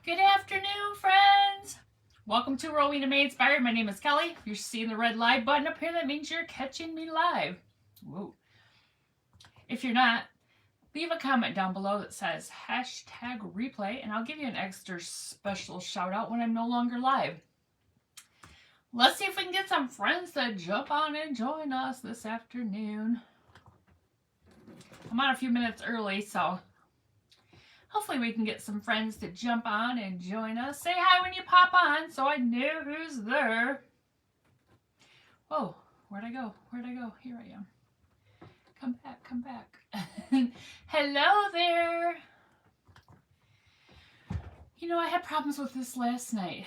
Good afternoon, friends. Welcome to Rowena May Inspired. My name is Kelly. If you're seeing the red live button up here, that means you're catching me live. Whoa. If you're not, leave a comment down below that says #replay, and I'll give you an extra special shout out when I'm no longer live. Let's see if we can get some friends to jump on and join us this afternoon. I'm on a few minutes early, so hopefully we can get some friends to jump on and join us. Say hi when you pop on so I know who's there. Whoa, where'd I go? Where'd I go? Here I am. Come back, come back. Hello there. You know, I had problems with this last night.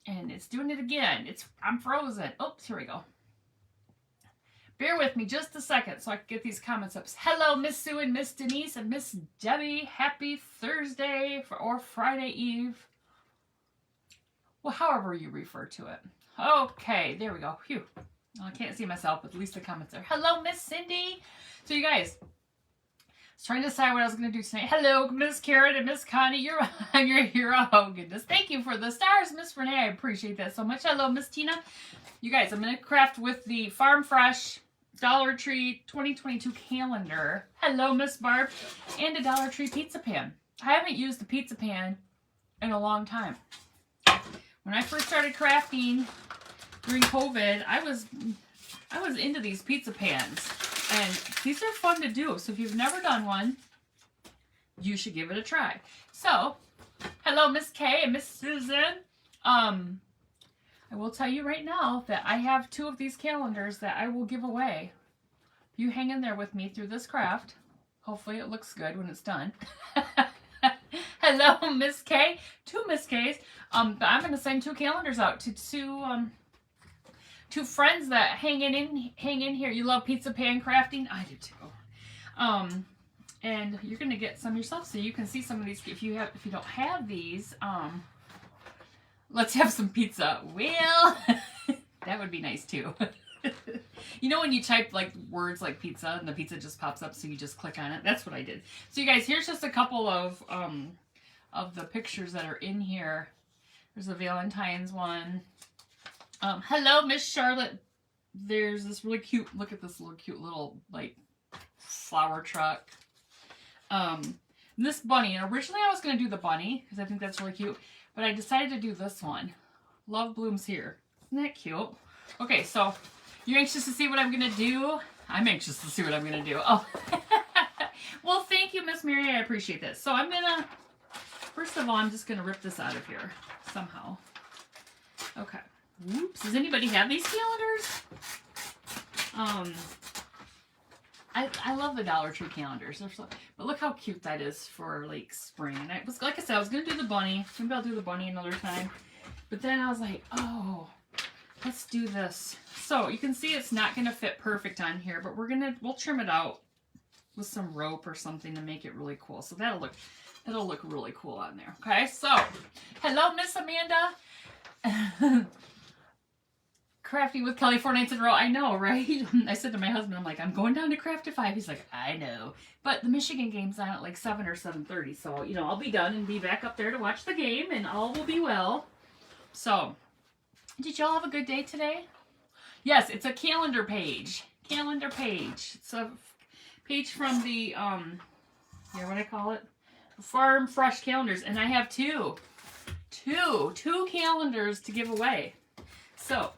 And it's doing it again. I'm frozen. Oops, here we go. Bear with me just a second so I can get these comments up. Hello, Miss Sue and Miss Denise and Miss Debbie. Happy Thursday or Friday Eve. Well, however you refer to it. Okay, there we go. Phew. Well, I can't see myself, but at least the comments are. Hello, Miss Cindy. So you guys, I was trying to decide what I was going to do tonight. Hello, Miss Karen and Miss Connie. I'm your hero. Oh, goodness. Thank you for the stars, Miss Renee. I appreciate that so much. Hello, Miss Tina. You guys, I'm going to craft with the Farm Fresh Dollar Tree 2022 calendar. Hello, Miss Barb. And a Dollar Tree pizza pan. I haven't used the pizza pan in a long time. When I first started crafting during COVID, I was into these pizza pans. And these are fun to do. So if you've never done one, you should give it a try. So, hello, Miss Kay and Miss Susan. I will tell you right now that I have 2 of these calendars that I will give away. If you hang in there with me through this craft, hopefully it looks good when it's done. Hello, Miss K. 2 Miss K's. But I'm going to send 2 calendars out to 2 friends that hang in here. You love pizza pan crafting? I do too. And you're going to get some yourself so you can see some of these. If you don't have these, let's have some pizza. Well, that would be nice too. You know when you type like words like pizza and the pizza just pops up so you just click on it? That's what I did. So you guys, here's just a couple of the pictures that are in here. There's a Valentine's one. Hello, Miss Charlotte. There's this really cute, look at this cute little like flower truck. This bunny, and originally I was going to do the bunny because I think that's really cute. But I decided to do this one. Love blooms here. Isn't that cute? Okay, so you're anxious to see what I'm going to do? I'm anxious to see what I'm going to do. Oh, well, thank you, Miss Mary. I appreciate this. So I'm going to, first of all, I'm just going to rip this out of here somehow. Okay. Oops. Does anybody have these calendars? I love the Dollar Tree calendars. But look how cute that is for like spring. And I was, like I said, I was going to do the bunny. Maybe I'll do the bunny another time. But then I was like, oh, let's do this. So you can see it's not going to fit perfect on here, but we'll trim it out with some rope or something to make it really cool. So that'll look really cool on there. Okay, so hello, Miss Amanda. Crafting with Kelly 4 nights in a row. I know, right? I said to my husband, I'm like, I'm going down to craft at 5. He's like, I know. But the Michigan game's on at like 7 or 7:30. So, you know, I'll be done and be back up there to watch the game and all will be well. So, did y'all have a good day today? Yes, it's a calendar page. Calendar page. It's a page from the, what do I call it? Farm Fresh calendars. And I have two calendars to give away. So,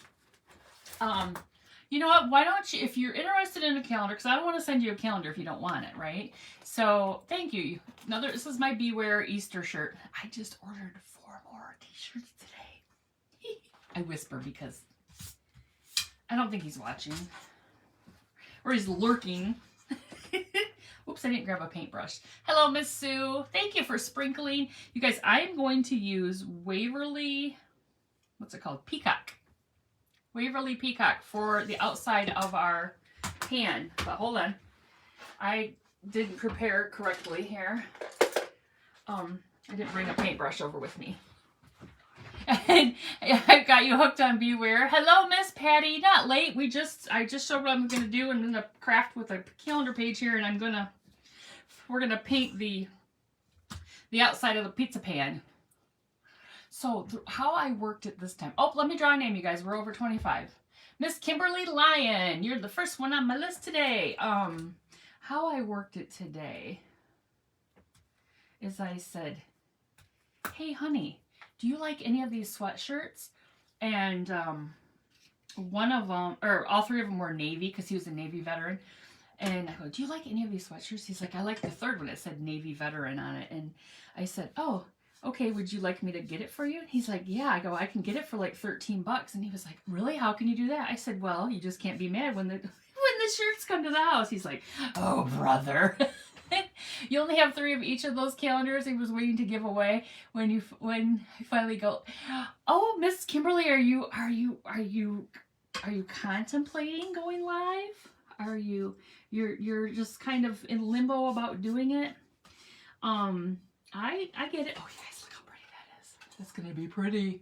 you know what? Why don't you, if you're interested in a calendar, because I don't want to send you a calendar if you don't want it, right? So, thank you. This is my Beware Easter shirt. I just ordered 4 more t-shirts today. I whisper because I don't think he's watching. Or he's lurking. Oops, I didn't grab a paintbrush. Hello, Miss Sue. Thank you for sprinkling. You guys, I'm going to use Waverly, what's it called? Peacock. Waverly Peacock for the outside of our pan. But hold on. I didn't prepare correctly here. I didn't bring a paintbrush over with me. And I've got you hooked on Beware. Hello, Miss Patty. Not late. I just showed what I'm going to do. I'm going to craft with a calendar page here, and we're going to paint the the outside of the pizza pan. So how I worked it this time. Oh, let me draw a name, you guys. We're over 25. Miss Kimberly Lyon, you're the first one on my list today. How I worked it today is I said, hey, honey, do you like any of these sweatshirts? And one of them, or all three of them were Navy because he was a Navy veteran. And I go, do you like any of these sweatshirts? He's like, I like the third one. It said Navy veteran on it. And I said, oh, okay, would you like me to get it for you? He's like, yeah. I go, I can get it for like $13. And he was like, really? How can you do that? I said, well, you just can't be mad when the shirts come to the house. He's like, oh, brother. You only have 3 of each of those calendars he was waiting to give away when I finally go, oh, Miss Kimberly, are you contemplating going live? Are you're just kind of in limbo about doing it? I get it. Oh, you guys, look how pretty that is. That's gonna be pretty.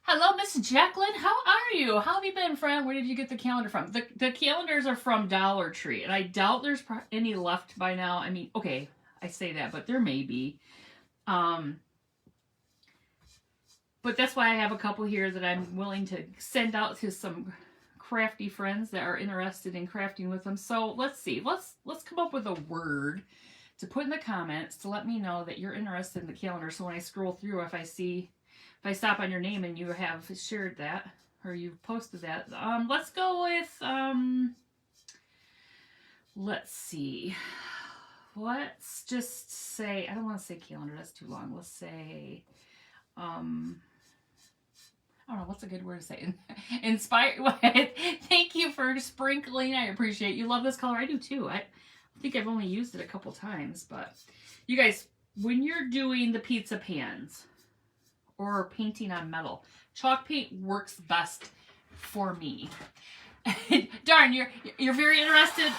Hello, Miss Jacqueline. How are you? How have you been, friend? Where did you get the calendar from? The calendars are from Dollar Tree, and I doubt there's any left by now. I mean, okay, I say that, but there may be. But that's why I have a couple here that I'm willing to send out to some crafty friends that are interested in crafting with them. So let's see. Let's come up with a word to put in the comments to let me know that you're interested in the calendar. So when I scroll through, if I stop on your name and you have shared that or you've posted that, let's go with, let's see. Let's just say, I don't want to say calendar. That's too long. Let's say, I don't know, what's a good word to say? Inspire. Thank you for sprinkling. I appreciate you. Love this color. I do too. I think I've only used it a couple times, but you guys, when you're doing the pizza pans or painting on metal, chalk paint works best for me. Darn, you're very interested.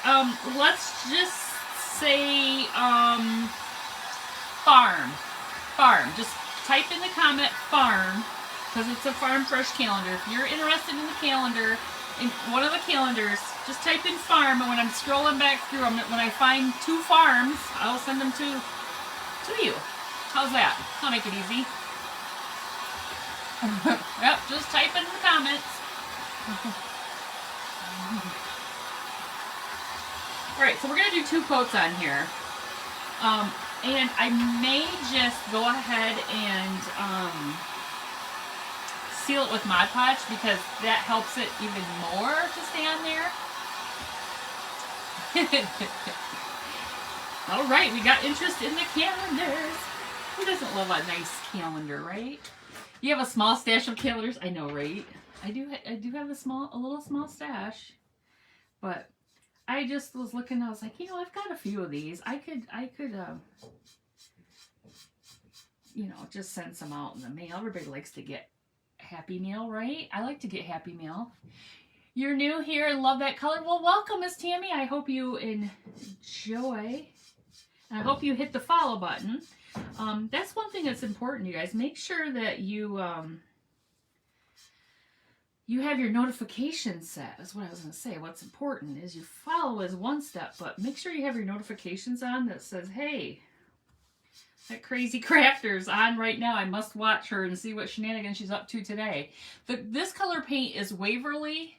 Let's just say farm. Just type in the comment farm, because it's a Farm Fresh calendar. If you're interested in the calendar, in one of the calendars, just type in farm, and when I'm scrolling back through them, when I find 2 farms, I'll send them to you. How's that? I'll make it easy. Yep, just type in the comments. Alright, so we're going to do 2 quotes on here. And I may just go ahead and seal it with Mod Podge because that helps it even more to stay on there. Alright, we got interest in the calendars. Who doesn't love a nice calendar, right? You have a small stash of calendars? I know, right? I do have a little small stash. But I just was looking, I was like, you know, I've got a few of these. I could you know, just send some out in the mail. Everybody likes to get Happy Meal, right? I like to get Happy Meal. You're new here and love that color. Well, welcome, Miss Tammy. I hope you enjoy. And I hope you hit the follow button. That's one thing that's important, you guys. Make sure that you have your notifications set. That's what I was going to say. What's important is you follow as one step, but make sure you have your notifications on that says, hey, that crazy crafter's on right now. I must watch her and see what shenanigans she's up to today. This color paint is Waverly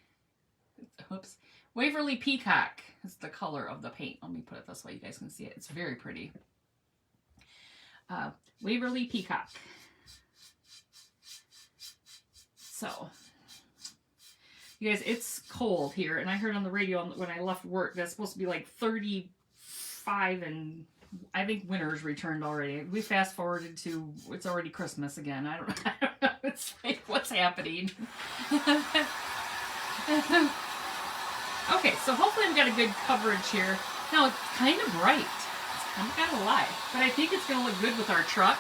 Peacock. It's the color of the paint. Let me put it this way. You guys can see it. It's very pretty. Waverly Peacock. So, you guys, it's cold here, and I heard on the radio when I left work that's supposed to be like 35, and I think winter's returned already. We fast forwarded to it's already Christmas again. I don't know. It's like, what's happening? Okay, so hopefully I've got a good coverage here. Now it's kind of bright. I'm not gonna lie, but I think it's gonna look good with our truck.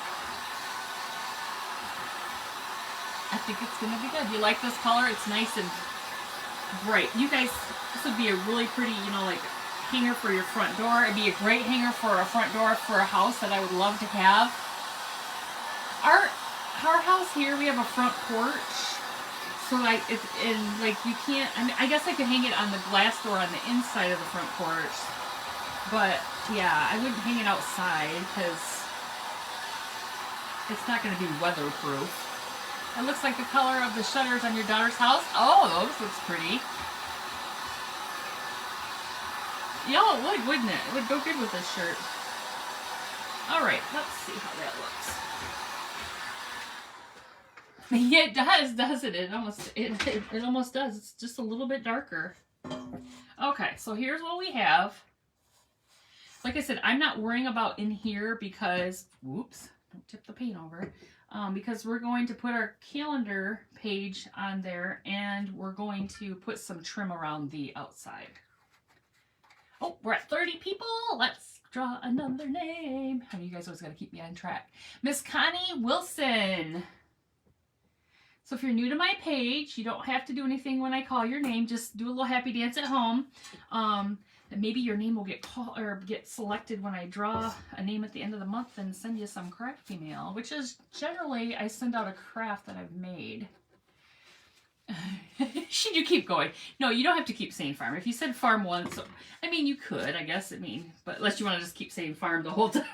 I think it's gonna be good. You like this color? It's nice and bright. You guys, this would be a really pretty, you know, like hanger for your front door. It'd be a great hanger for a front door for a house that I would love to have. Our house here, we have a front porch, so like you can't. I mean, I guess I could hang it on the glass door on the inside of the front porch, but yeah, I wouldn't hang it outside because It's not going to be weatherproof. It looks like the color of the shutters on your daughter's house. Oh, those looks pretty. Yeah, it would, wouldn't it? It would go good with this shirt. All right, let's see how that looks. Yeah, it does, doesn't it? It almost does. It's just a little bit darker. Okay, so here's what we have. Like I said, I'm not worrying about in here because, whoops, don't tip the paint over. Because we're going to put our calendar page on there and we're going to put some trim around the outside. Oh, we're at 30 people. Let's draw another name. I mean, you guys always got to keep me on track. Miss Connie Wilson. So if you're new to my page, you don't have to do anything when I call your name. Just do a little happy dance at home. And maybe your name will get called or get selected when I draw a name at the end of the month and send you some craft email, which is generally I send out a craft that I've made. Should you keep going? No, you don't have to keep saying farm. If you said farm once, I mean, you could, I guess. I mean, but unless you want to just keep saying farm the whole time.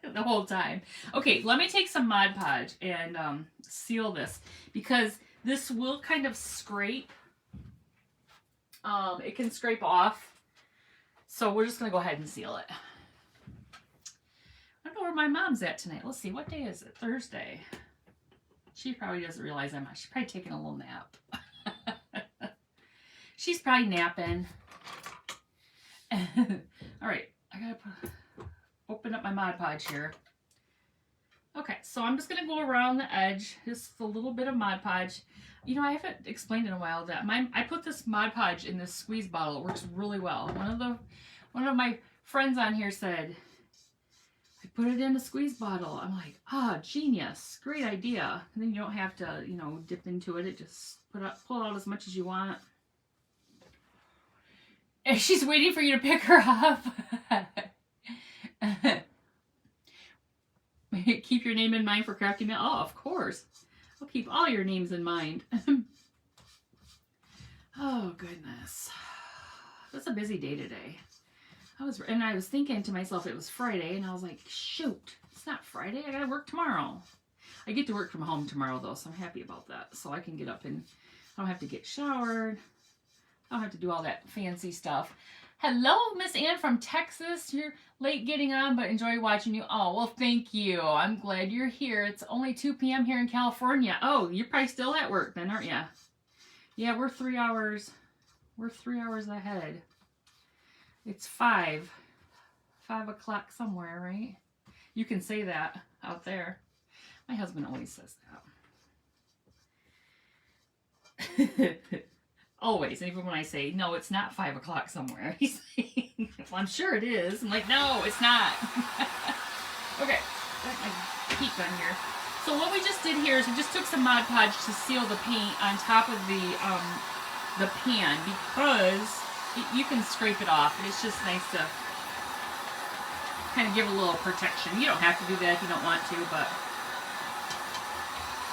The whole time. Okay, let me take some Mod Podge and seal this because this will kind of scrape. It can scrape off. So we're just going to go ahead and seal it. I don't know where my mom's at tonight. Let's see. What day is it? Thursday. She probably doesn't realize she's probably taking a little nap. She's probably napping. All right. I got to open up my Mod Podge here. Okay. So I'm just going to go around the edge. Just a little bit of Mod Podge. You know, I haven't explained in a while that I put this Mod Podge in this squeeze bottle. It works really well. One of my friends on here said, I put it in a squeeze bottle. I'm like, genius. Great idea. And then you don't have to, you know, dip into it. It just pull out as much as you want. And she's waiting for you to pick her up. Keep your name in mind for crafty mail. Oh, of course. I'll keep all your names in mind. Oh, goodness. It's a busy day today. I was thinking to myself it was Friday, and I was like, shoot, it's not Friday. I gotta work tomorrow. I get to work from home tomorrow, though, so I'm happy about that. So I can get up and I don't have to get showered. I don't have to do all that fancy stuff. Hello, Miss Ann from Texas. You're late getting on, but enjoy watching you. Oh, well, thank you. I'm glad you're here. It's only 2 p.m. here in California. Oh, you're probably still at work then, aren't you? Yeah, we're 3 hours. We're 3 hours ahead. It's 5 o'clock somewhere, right? You can say that out there. My husband always says that. Always. And even when I say, no, it's not 5 o'clock somewhere, he's saying, well, I'm sure it is. I'm like, no, it's not. Okay, got my heat gun here. So what we just did here is we just took some Mod Podge to seal the paint on top of the pan because you can scrape it off. And it's just nice to kind of give a little protection. You don't have to do that if you don't want to, but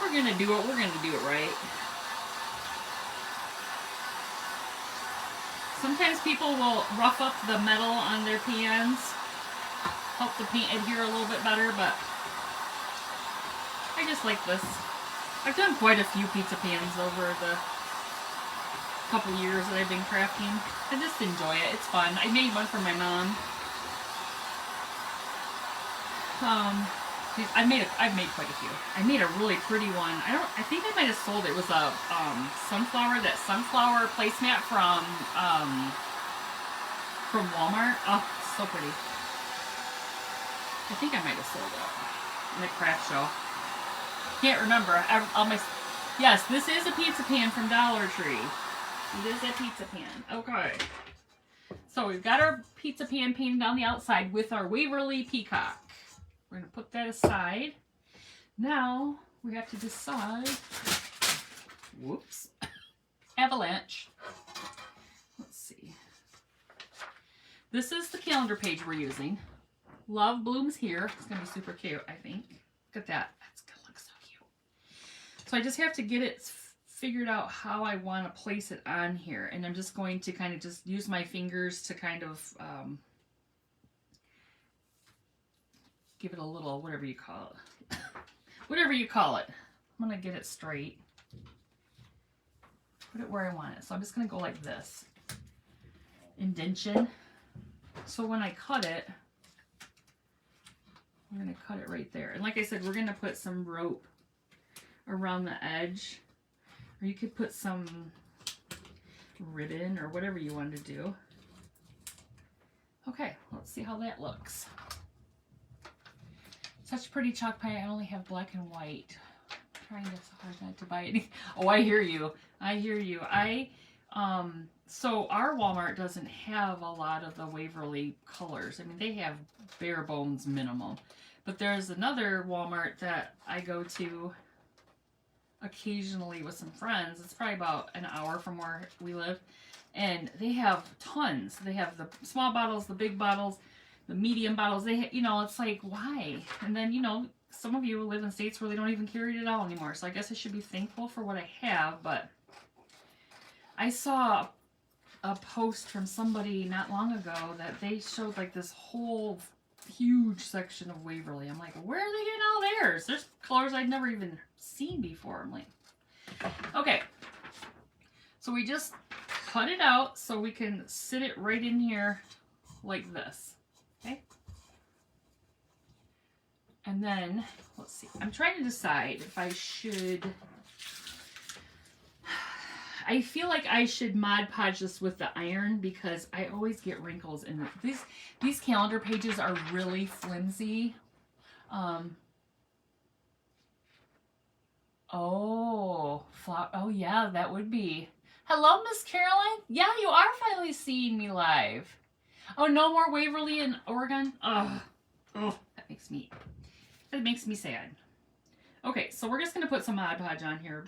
we're going to do it. We're going to do it right. Sometimes people will rough up the metal on their pans, help the paint adhere a little bit better, but I just like this. I've done quite a few pizza pans over the couple years that I've been crafting. I just enjoy it. It's fun. I made one for my mom. I've made quite a few. I made a really pretty one. I think I might have sold it. It was a sunflower placemat from Walmart. Oh, so pretty. I think I might have sold it in the craft show. Can't remember. Yes, this is a pizza pan from Dollar Tree. It is a pizza pan. Okay. So we've got our pizza pan painted on the outside with our Waverly Peacock. We're going to put that aside. Now we have to decide. Whoops. Avalanche. Let's see. This is the calendar page we're using. Love blooms here. It's going to be super cute, I think. Look at that. That's going to look so cute. So I just have to get it figured out how I want to place it on here. And I'm just going to kind of just use my fingers to kind of give it a little, whatever you call it. whatever you call it. I'm going to get it straight. Put it where I want it. So I'm just going to go like this. Indention. So when I cut it, we're going to cut it right there. And like I said, we're going to put some rope around the edge. Or you could put some ribbon or whatever you want to do. Okay, let's see how that looks. Such pretty chalk paint. I only have black and white. I'm trying so hard not to buy any. Oh, I hear you. I hear you. So our Walmart doesn't have a lot of the Waverly colors. I mean, they have bare bones minimum. But there's another Walmart that I go to occasionally with some friends. It's probably about an hour from where we live. And they have tons. They have the small bottles, the big bottles, the medium bottles. They, it's like, why? And then, some of you live in states where they don't even carry it at all anymore. So I guess I should be thankful for what I have. But I saw a post from somebody not long ago that they showed like this whole huge section of Waverly. I'm like, where are they getting all theirs? There's colors I'd never even seen before. I'm like, okay. So we just cut it out so we can sit it right in here like this. Okay. And then, let's see. I'm trying to decide if I should... I feel like I should Mod Podge this with the iron because I always get wrinkles in it. These calendar pages are really flimsy. Oh yeah, that would be. Hello, Miss Caroline. Yeah, you are finally seeing me live. Oh, no more Waverly in Oregon. Oh, that makes me sad. Okay, so we're just gonna put some Mod Podge on here.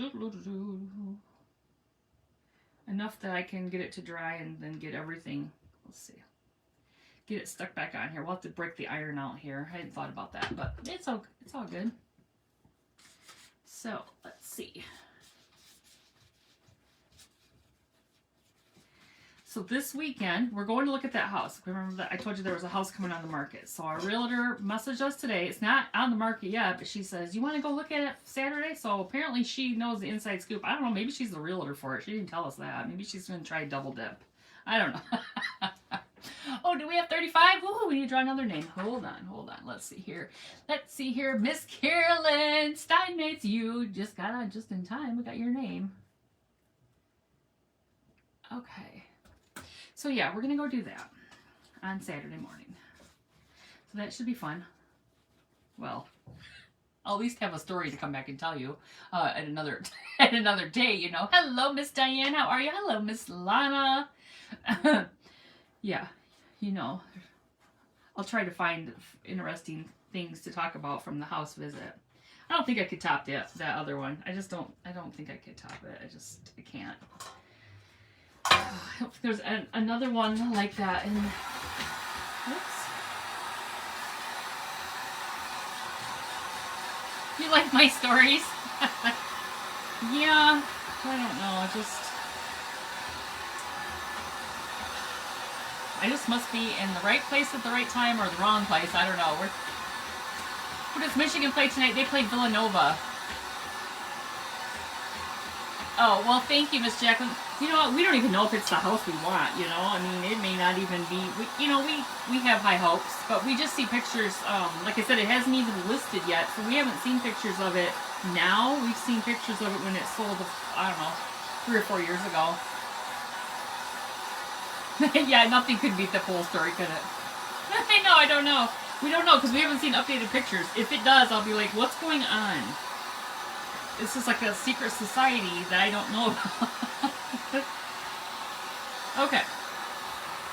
Enough that I can get it to dry and then get everything, let's see, get it stuck back on here. We'll have to break the iron out here. I hadn't thought about that, but it's all good. So, let's see. So this weekend, we're going to look at that house. Remember that I told you there was a house coming on the market. So our realtor messaged us today. It's not on the market yet, but she says, you want to go look at it Saturday? So apparently she knows the inside scoop. I don't know. Maybe she's the realtor for it. She didn't tell us that. Maybe she's going to try double dip. I don't know. Oh, do we have 35? Ooh, we need to draw another name. Hold on. Let's see here. Miss Carolyn Steinmetz, you just got on just in time. We got your name. Okay. So yeah, we're going to go do that on Saturday morning. So that should be fun. Well, I'll at least have a story to come back and tell you at another day, Hello, Miss Diane. How are you? Hello, Miss Lana. Yeah, I'll try to find interesting things to talk about from the house visit. I don't think I could top that other one. I don't think I could top it. I can't. I don't think there's another one like that. And oops. You like my stories? Yeah, I don't know. I just must be in the right place at the right time or the wrong place. I don't know. What does Michigan play tonight? They play Villanova. Oh, well, thank you, Miss Jacqueline. You know what? We don't even know if it's the house we want, I mean, it may not even be, we have high hopes, but we just see pictures. Like I said, it hasn't even listed yet, so we haven't seen pictures of it now. We've seen pictures of it when it sold, I don't know, 3 or 4 years ago. Yeah, nothing could beat the full story, could it? I don't know. We don't know, because we haven't seen updated pictures. If it does, I'll be like, what's going on? This is like a secret society that I don't know about. Okay.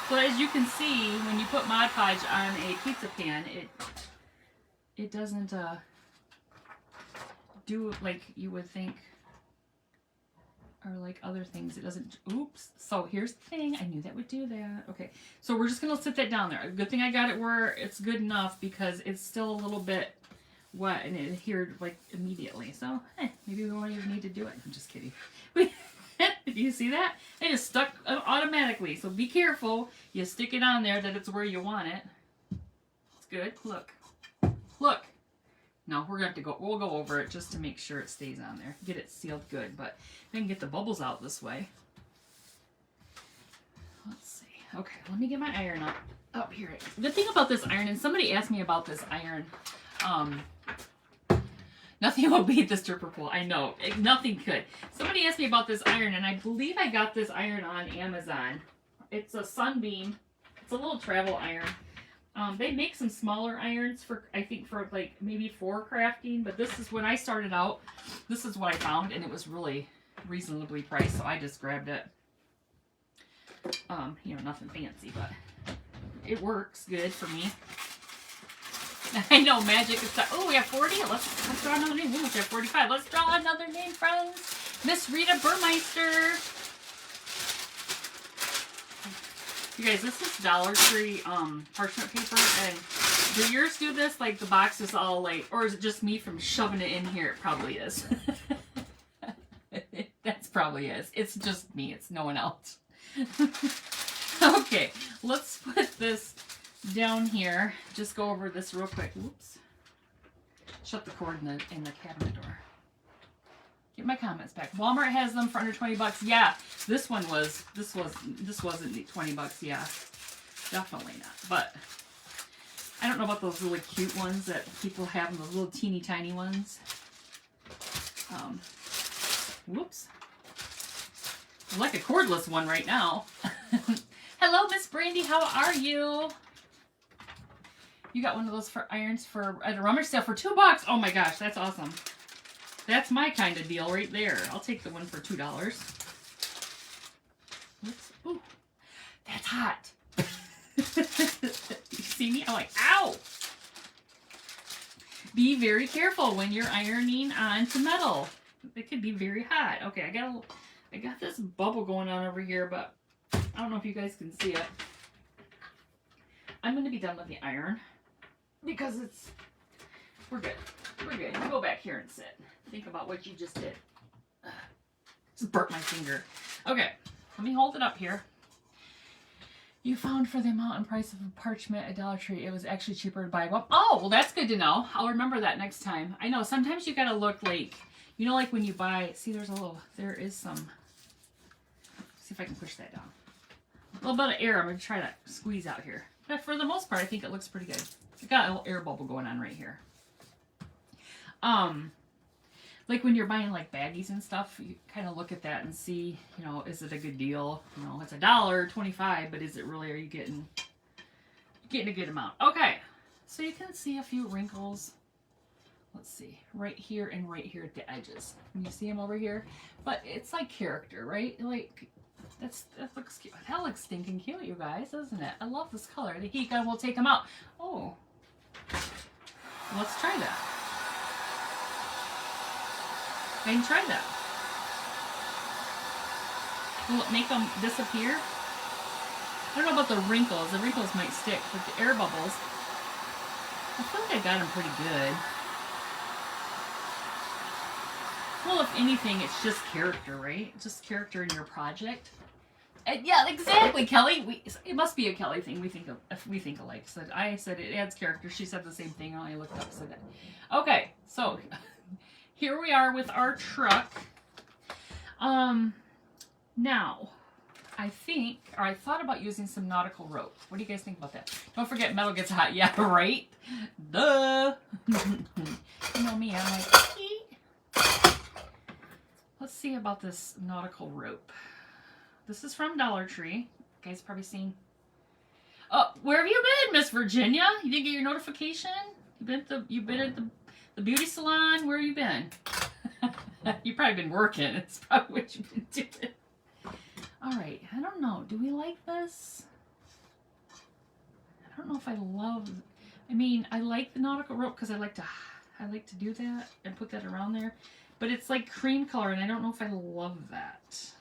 So as you can see, when you put Mod Podge on a pizza pan, it doesn't do like you would think, or like other things. It doesn't. Oops. So here's the thing. I knew that would do that. Okay. So we're just gonna sit that down there. Good thing I got it where it's good enough because it's still a little bit wet and it adhered like immediately. So maybe we won't even need to do it. I'm just kidding. Did you see that? It just stuck automatically. So be careful. You stick it on there that it's where you want it. It's good. Look. No, we're going to have to go, we'll go over it just to make sure it stays on there. Get it sealed good, but we can get the bubbles out this way. Let's see. Okay, let me get my iron up here. The thing about this iron, and somebody asked me about this iron, nothing will beat this stripper pole. I know, nothing could. Somebody asked me about this iron, and I believe I got this iron on Amazon. It's a Sunbeam. It's a little travel iron. They make some smaller irons for, I think, for like maybe for crafting, but this is when I started out. This is what I found, and it was really reasonably priced, so I just grabbed it. You know, nothing fancy, but it works good for me. I know magic is. Oh, we have 40. Let's draw another name. We have 45. Let's draw another name, friends. Miss Rita Burmeister. You guys, this is Dollar Tree parchment paper, and do yours do this? Like the box is all like, or is it just me from shoving it in here? It probably is. That's probably is. It's just me. It's no one else. Okay, let's put this down here. Just go over this real quick. Oops. Shut the cord in the cabinet door. Get my comments back. Walmart has them for under 20 bucks. Yeah, this wasn't 20 bucks. Yeah, definitely not. But I don't know about those really cute ones that people have, those little teeny tiny ones. Whoops. I like a cordless one right now. Hello, Miss Brandy. How are you? You got one of those for irons at a rummage sale for $2. Oh my gosh, that's awesome. That's my kind of deal right there. I'll take the one for $2. Oops. Ooh, that's hot. You see me? I'm like, ow. Be very careful when you're ironing onto metal. It could be very hot. Okay, I got this bubble going on over here, but I don't know if you guys can see it. I'm going to be done with the iron because we're good. We're good. You go back here and sit. Think about what you just did. Just burnt my finger. Okay, let me hold it up here. You found for the amount and price of a parchment at Dollar Tree, it was actually cheaper to buy one. Oh, well, that's good to know. I'll remember that next time. I know, sometimes you gotta look like, you know, like when you buy, see, there is some, see if I can push that down. A little bit of air I'm gonna try to squeeze out here. But for the most part, I think it looks pretty good. I got a little air bubble going on right here. Like when you're buying like baggies and stuff, you kind of look at that and see, you know, is it a good deal? You know, it's $1.25, but is it really, are you getting a good amount? Okay, so you can see a few wrinkles. Let's see, right here and right here at the edges. Can you see them over here? But it's like character, right? Like, that looks cute. That looks stinking cute, you guys, doesn't it? I love this color. The heat gun will take them out. Oh, let's try that. I can try that. Will it make them disappear? I don't know about the wrinkles. The wrinkles might stick, but the air bubbles, I feel like I got them pretty good. Well, if anything, it's just character, right? Just character in your project. And yeah, exactly, Kelly. It must be a Kelly thing. We think alike. I said it adds character. She said the same thing. I looked up, said that. Okay, so here we are with our truck. Now, I thought about using some nautical rope. What do you guys think about that? Don't forget, metal gets hot. Yeah, right? Duh. You know me, I'm like, eee. Let's see about this nautical rope. This is from Dollar Tree. You guys probably seen. Oh, where have you been, Miss Virginia? You didn't get your notification? You've been at the beauty salon? Where have you been? You've probably been working. It's probably what you've been doing. All right. I don't know. Do we like this? I don't know if I love. I mean, I like the nautical rope because I like to do that and put that around there. But it's like cream color, and I don't know if I love that.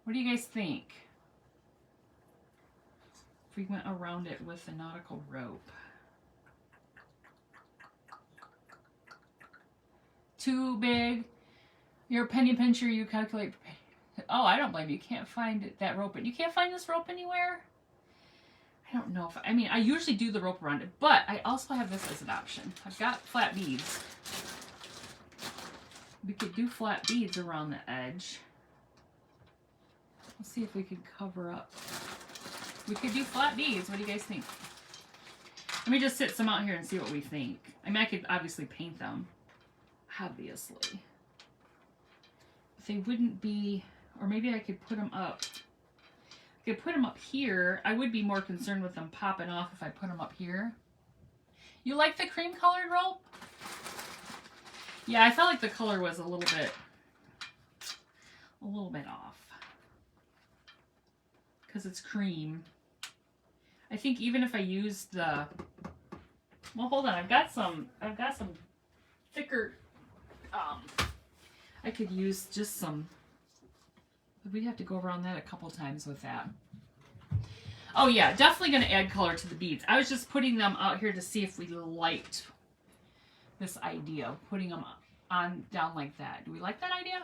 What do you guys think? If we went around it with a nautical rope. Too big. You're a penny pincher, you calculate. Oh, I don't blame you. You can't find that rope. You can't find this rope anywhere? I don't know if, I mean, I usually do the rope around it, but I also have this as an option. I've got flat beads. We could do flat beads around the edge. Let's see if we can cover up. We could do flat beads. What do you guys think? Let me just sit some out here and see what we think. I mean, I could obviously paint them. Obviously. But they wouldn't be, or maybe I could put them up. I could put them up here. I would be more concerned with them popping off if I put them up here. You like the cream colored rope? Yeah, I felt like the color was a little bit off. Because it's cream. I think even if I used the, well, hold on, I've got some thicker, I could use just some, we'd have to go around that a couple times with that. Oh yeah, definitely going to add color to the beads. I was just putting them out here to see if we liked this idea of putting them on down like that. Do we like that idea?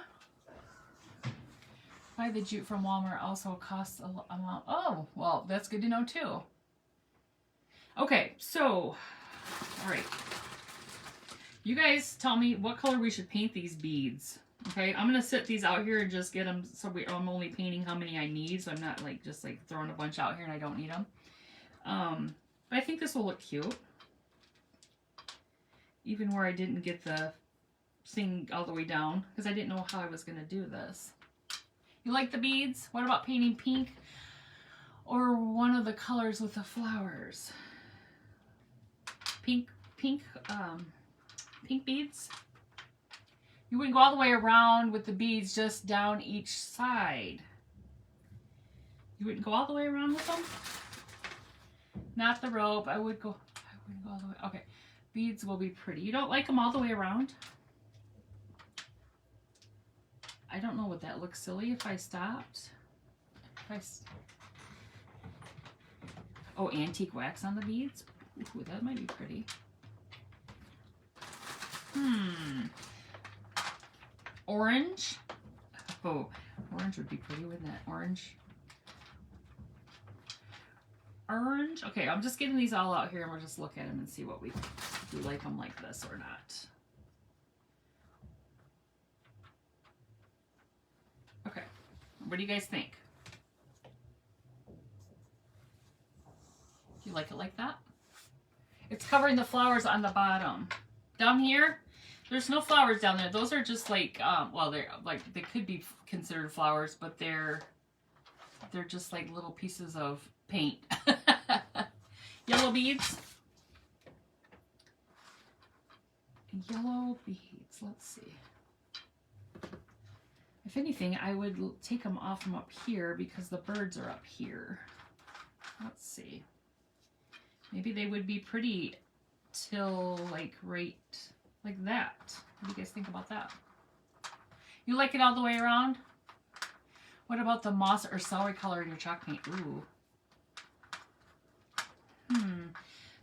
Buy the jute from Walmart also costs a lot. Oh, well, that's good to know too. Okay, so, all right. You guys tell me what color we should paint these beads. Okay, I'm going to sit these out here and just get them so I'm only painting how many I need, so I'm not like just like throwing a bunch out here and I don't need them. But I think this will look cute. Even where I didn't get the thing all the way down because I didn't know how I was going to do this. You like the beads? What about painting pink or one of the colors with the flowers? Pink beads? You wouldn't go all the way around with the beads, just down each side. You wouldn't go all the way around with them? Not the rope. I wouldn't go all the way. Okay. Beads will be pretty. You don't like them all the way around? I don't know, would that look silly if I stopped? Oh, antique wax on the beads? Ooh, that might be pretty. Orange? Oh, orange would be pretty, wouldn't that? Orange. Orange? Okay, I'm just getting these all out here and we'll just look at them and see what if we like them like this or not. Okay, what do you guys think? Do you like it like that? It's covering the flowers on the bottom. Down here, there's no flowers down there. Those are just like, well, they're like, they could be considered flowers, but they're just like little pieces of paint. Yellow beads. Yellow beads. Let's see. If anything, I would take them off from up here because the birds are up here. Let's see. Maybe they would be pretty till like right like that. What do you guys think about that? You like it all the way around? What about the moss or celery color in your chalk paint? Ooh.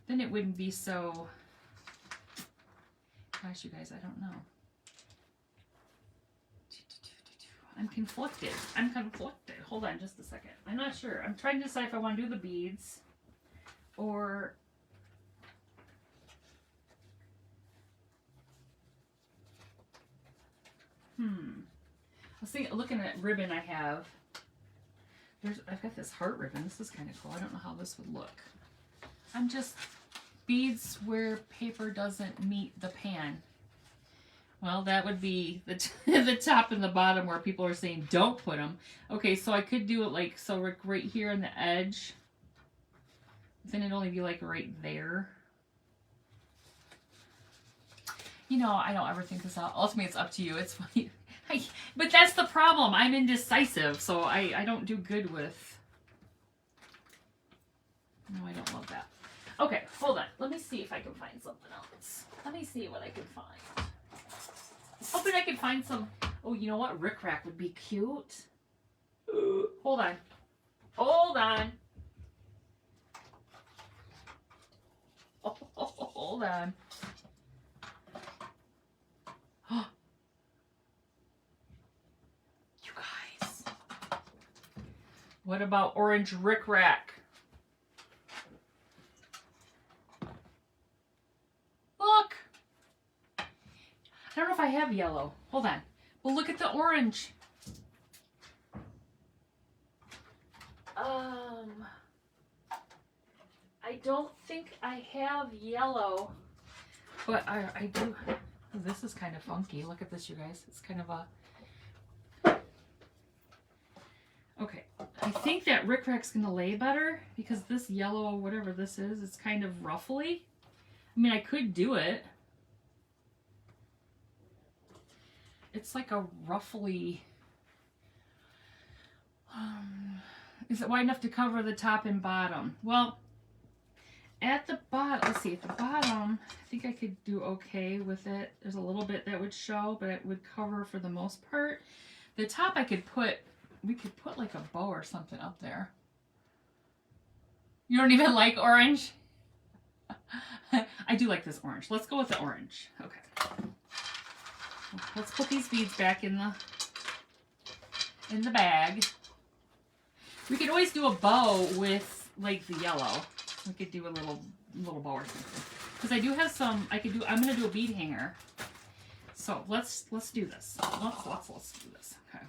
Then it wouldn't be so... Gosh, you guys, I don't know. I'm conflicted. Hold on just a second. I'm not sure. I'm trying to decide if I want to do the beads or... I was looking at ribbon I have. I've got this heart ribbon. This is kind of cool. I don't know how this would look. I'm just... Beads where paper doesn't meet the pan. Well, that would be the top and the bottom where people are saying don't put them. Okay, so I could do it like, so right here on the edge. Then it'd only be like right there. You know, I don't ever think this out. Ultimately, it's up to you. It's funny. But that's the problem. I'm indecisive, so I don't do good with... No, I don't love that. Okay, hold on. Let me see if I can find something else. Let me see what I can find. I'm hoping I can find some... Oh, you know what? Rickrack would be cute. Hold on. Hold on. Oh, hold on. You guys. What about orange rickrack? I don't know if I have yellow. Hold on. Well, look at the orange. I don't think I have yellow, but I do. Oh, this is kind of funky. Look at this, you guys. It's kind of a... Okay, I think that Rick Rack's going to lay better because this yellow, whatever this is, it's kind of ruffly. I mean, I could do it. It's like a ruffly... is it wide enough to cover the top and bottom? Well, at the bottom, let's see, at the bottom, I think I could do okay with it. There's a little bit that would show, but it would cover for the most part. The top I could put... We could put like a bow or something up there. You don't even like orange? I do like this orange. Let's go with the orange. Okay. Let's put these beads back in the bag. We could always do a bow with like the yellow. We could do a little bow or something. Because I do have some. I'm gonna do a bead hanger. So let's do this. Let's do this. Okay.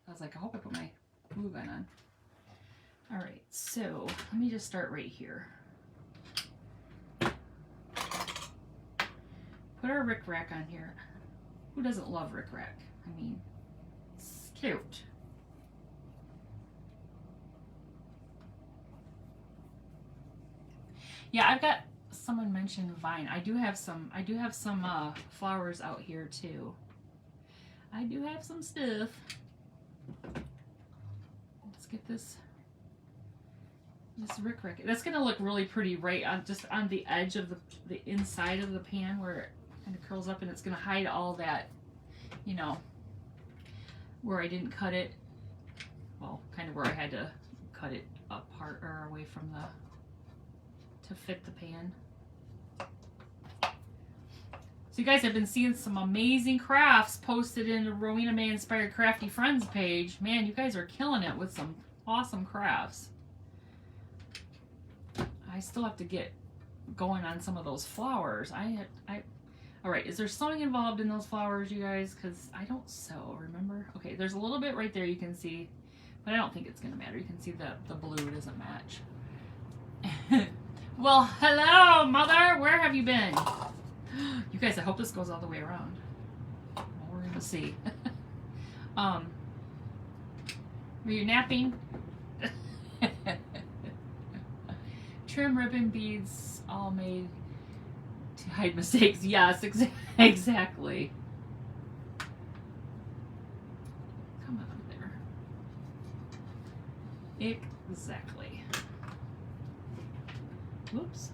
I was like, I hope I put my glue gun on. All right, so let me just start right here. Put our Rick Rack on here. Who doesn't love Rick Rack? I mean, it's cute. Yeah, I've got someone mentioned vine. I do have some flowers out here too. I do have some stuff. Let's get this Rick Rack. That's gonna look really pretty right on just on the edge of the inside of the pan where it kind of curls up, and it's gonna hide all that, you know, where I didn't cut it. Well, kind of where I had to cut it apart or away from to fit the pan. So you guys have been seeing some amazing crafts posted in the Rowena May Inspired Crafty Friends page. Man, you guys are killing it with some awesome crafts. I still have to get going on some of those flowers. All right, is there sewing involved in those flowers, you guys? Because I don't sew, remember? Okay, there's a little bit right there you can see, but I don't think it's going to matter. You can see that the blue doesn't match. Well, hello, Mother. Where have you been? You guys, I hope this goes all the way around. Well, we're going to see. Were you napping? Trim ribbon beads all made to hide mistakes. Yes, exactly. Come on there. Exactly. Whoops.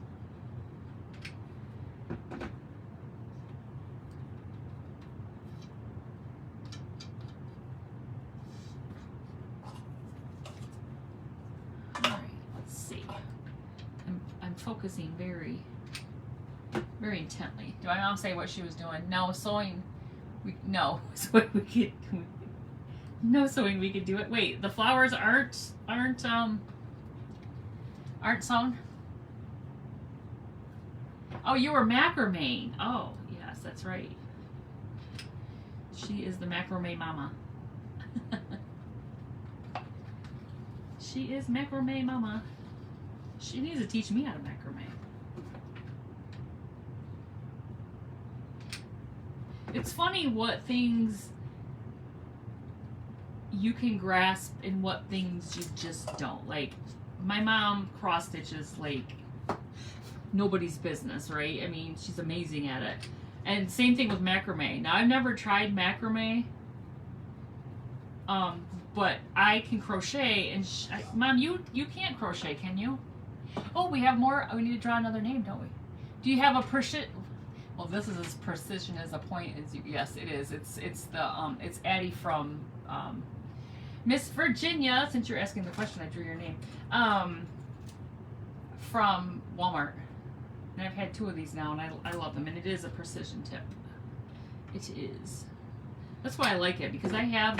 Focusing very, very intently. Do I not say what she was doing? No sewing. No sewing. No sewing. We could do it. Wait, the flowers aren't sewn. Oh, you were macrame. Oh, yes, that's right. She is the macrame mama. She is macrame mama. She needs to teach me how to macrame. It's funny what things you can grasp and what things you just don't. Like, my mom cross stitches like nobody's business, right? I mean, she's amazing at it. And same thing with macrame. Now, I've never tried macrame, but I can crochet. And Mom, you can't crochet, can you? Oh, we have more. We need to draw another name, don't we? Do you have a precision? Well, this is as precision as a point as you. Yes, it is. It's it's Addie from Miss Virginia. Since you're asking the question, I drew your name. From Walmart, and I've had 2 of these now, and I love them. And it is a precision tip. It is. That's why I like it, because I have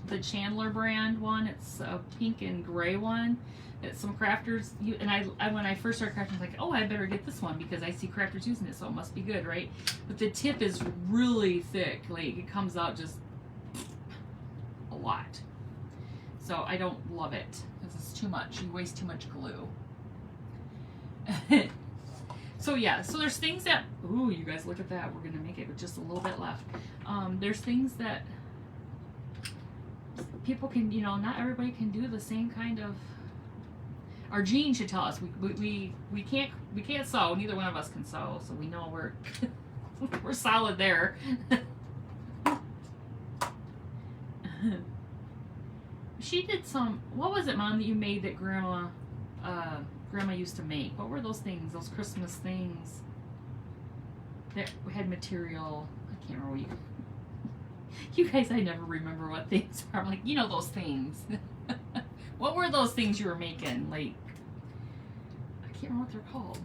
the Chandler brand one. It's a pink and gray one that some crafters use. And I when I first started crafting, I was like, oh, I better get this one because I see crafters using it, so it must be good, right? But the tip is really thick. Like, it comes out just a lot. So I don't love it because it's too much. You waste too much glue. So yeah, so there's things that, ooh, you guys look at that. We're gonna make it with just a little bit left. There's things that people can, you know, not everybody can do the same kind of. Our genes should tell us we can't sew. Neither one of us can sew, so we know we're solid there. She did some. What was it, Mom, that you made that Grandma used to make? What were those things? Those Christmas things that had material. I can't remember what you guys, I never remember what things are. I'm like, you know, those things. What were those things you were making? Like, I can't remember what they're called.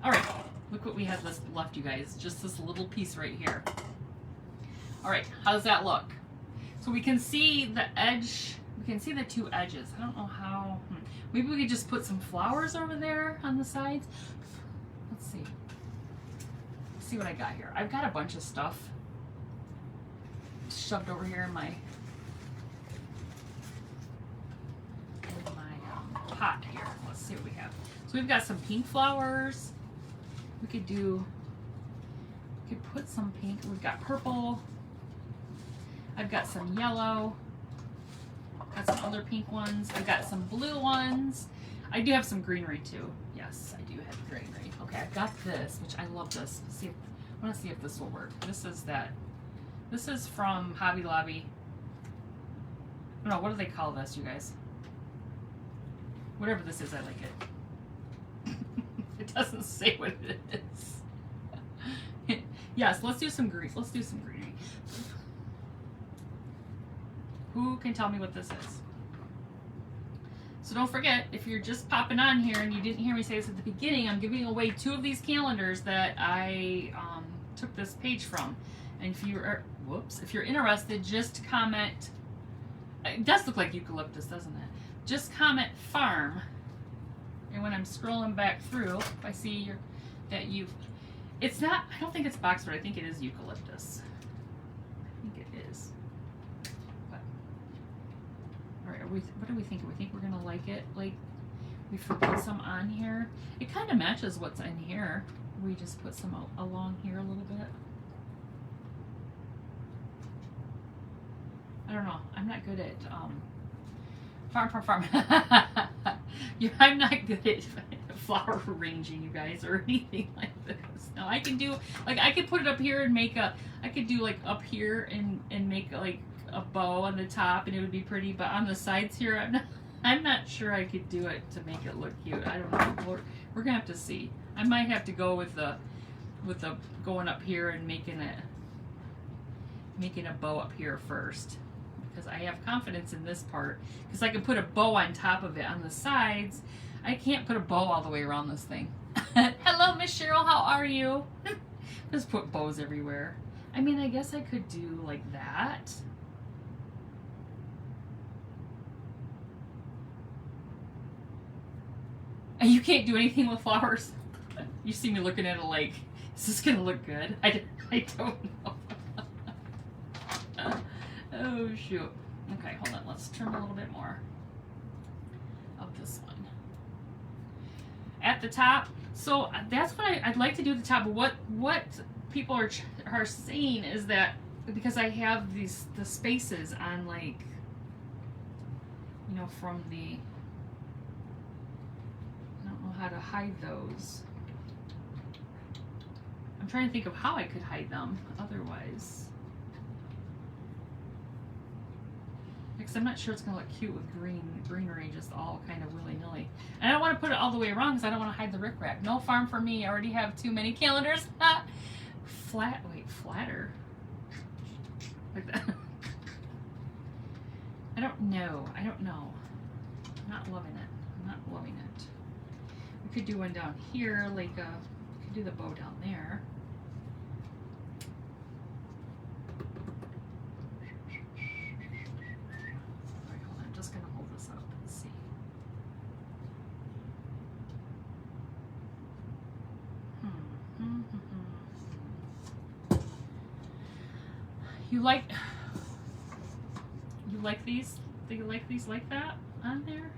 All right, look what we have left, you guys. Just this little piece right here. All right, how does that look? So we can see the edge. We can see the two edges. I don't know how. Maybe we could just put some flowers over there on the sides. Let's see. Let's see what I got here. I've got a bunch of stuff shoved over here in my pot here. Let's see what we have. So we've got some pink flowers. We could put some pink. We've got purple. I've got some yellow. Got some other pink ones. I've got some blue ones. I do have some greenery too. Yes, I do have greenery. Okay, I've got this, which I love this. Let's see, I want to see if this will work. This is from Hobby Lobby. I don't know, what do they call this, you guys? Whatever this is, I like it. It doesn't say what it is. Yes, let's do some grease. Let's do some greenery. Who can tell me what this is? So don't forget, if you're just popping on here and you didn't hear me say this at the beginning, I'm giving away 2 of these calendars that I took this page from. And if you're interested, just comment. It does look like eucalyptus, doesn't it? Just comment farm. And when I'm scrolling back through, if I see it's not, I don't think it's boxwood, I think it is eucalyptus. I think it is. But, all right, what do we think? Do we think we're gonna like it? Like, we put some on here. It kind of matches what's in here. We just put some along here a little bit. I don't know. I'm not good at farm. Yeah, I'm not good at flower arranging, you guys, or anything like this. No, I can do, like, I could put it up here and I could do like up here and make like a bow on the top and it would be pretty, but on the sides here, I'm not sure I could do it to make it look cute. I don't know. We're gonna have to see. I might have to go with the going up here and making a bow up here first. Because I have confidence in this part. Because I can put a bow on top of it on the sides. I can't put a bow all the way around this thing. Hello, Miss Cheryl. How are you? Just put bows everywhere. I mean, I guess I could do like that. And you can't do anything with flowers. You see me looking at it like, is this going to look good? I don't know. Oh, shoot. Okay, hold on. Let's trim a little bit more of this one. At the top, so that's what I'd like to do at the top. But what people are saying is that because I have the spaces on, like, you know, from the, I don't know how to hide those. I'm trying to think of how I could hide them otherwise. Because I'm not sure it's going to look cute with greenery just all kind of willy-nilly. And I don't want to put it all the way around because I don't want to hide the rickrack. No farm for me. I already have too many calendars. Flatter. Like that. I don't know. I'm not loving it. We could do one down here, like we could do the bow down there. You like these? Do you like these like that on there?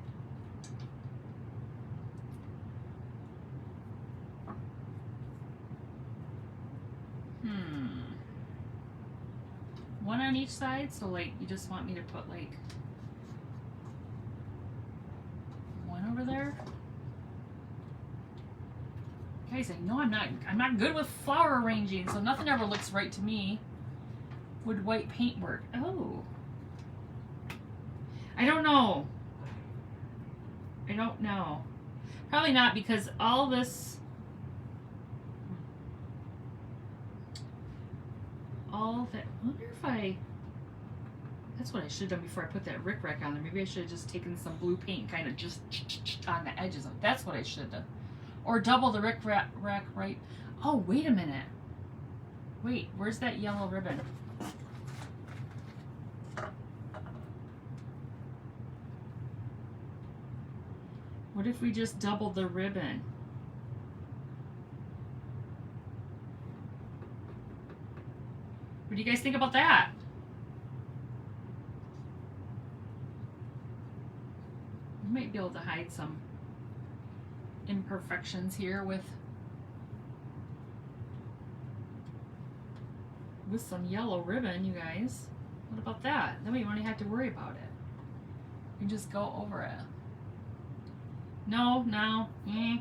One on each side, so like you just want me to put like one over there? Guys, I know I'm not good with flower arranging, so nothing ever looks right to me. Would white paint work? Oh. I don't know. I don't know. Probably not, because all this... all that... I wonder if I... That's what I should have done before I put that rickrack on there. Maybe I should have just taken some blue paint, kind of just on the edges of it. That's what I should have done. Or double the rickrack right... Oh, wait a minute. Wait, where's that yellow ribbon? What if we just doubled the ribbon? What do you guys think about that? We might be able to hide some imperfections here with some yellow ribbon, you guys. What about that? Then we won't have to worry about it. We can just go over it. No, yeah.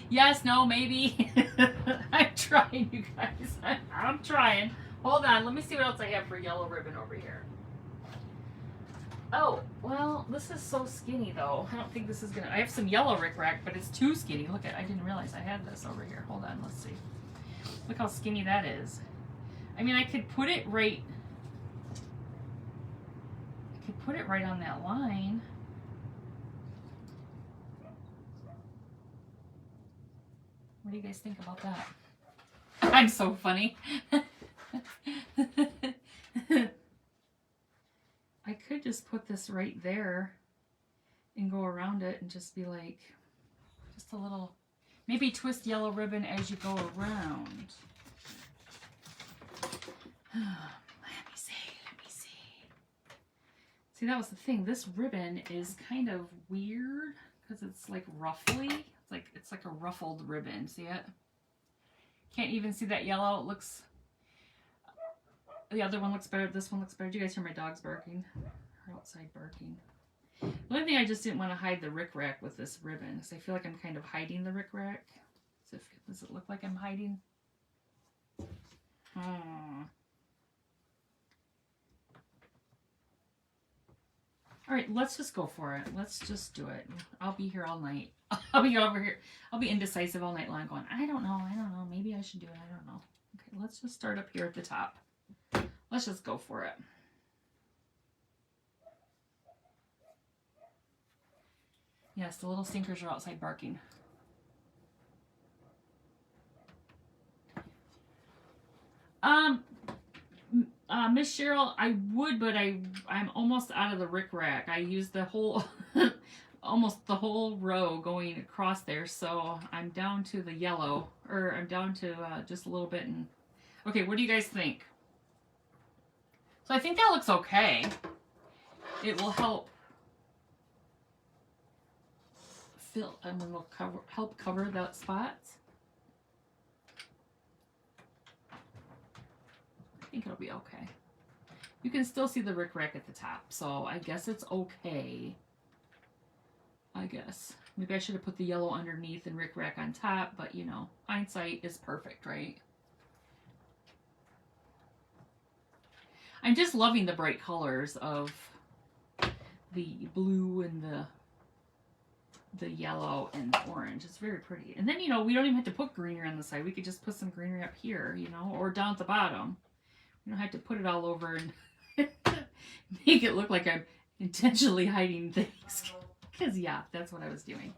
Yes, no, maybe. I'm trying, you guys. I'm trying. Hold on, let me see what else I have for yellow ribbon over here. Oh, well, this is so skinny though. I don't think this is gonna... I have some yellow rickrack, but it's too skinny. Look at, I didn't realize I had this over here. Hold on, let's see. Look how skinny that is. I mean, I could put it right... put it right on that line. What do you guys think about that? I'm so funny. I could just put this right there and go around it and just be like, just a little, maybe twist yellow ribbon as you go around. See, that was the thing. This ribbon is kind of weird because it's like ruffly. It's like a ruffled ribbon. See it? Can't even see that yellow. It looks... The other one looks better. This one looks better. Do you guys hear my dogs barking? They're outside barking. The only thing, I just didn't want to hide the rickrack with this ribbon because I feel like I'm kind of hiding the rickrack. Does it look like I'm hiding? All right, let's just go for it. Let's just do it. I'll be here all night. I'll be over here. I'll be indecisive all night long going, I don't know. Maybe I should do it. I don't know. Okay, let's just start up here at the top. Let's just go for it. Yes, the little stinkers are outside barking. Miss Cheryl, I would, but I'm almost out of the rickrack. I used the whole, almost the whole row going across there, so I'm down to the yellow, or I'm down to just a little bit. And okay, what do you guys think? So I think that looks okay. It will help fill, and then we'll help cover that spots. I think it'll be okay. You can still see the rickrack at the top, so I guess it's okay. I guess. Maybe I should have put the yellow underneath and rickrack on top, but you know, hindsight is perfect, right? I'm just loving the bright colors of the blue and the yellow and the orange. It's very pretty. And then, you know, we don't even have to put greenery on the side. We could just put some greenery up here, you know, or down at the bottom. We don't have to put it all over and make it look like I'm intentionally hiding things. Because, yeah, that's what I was doing.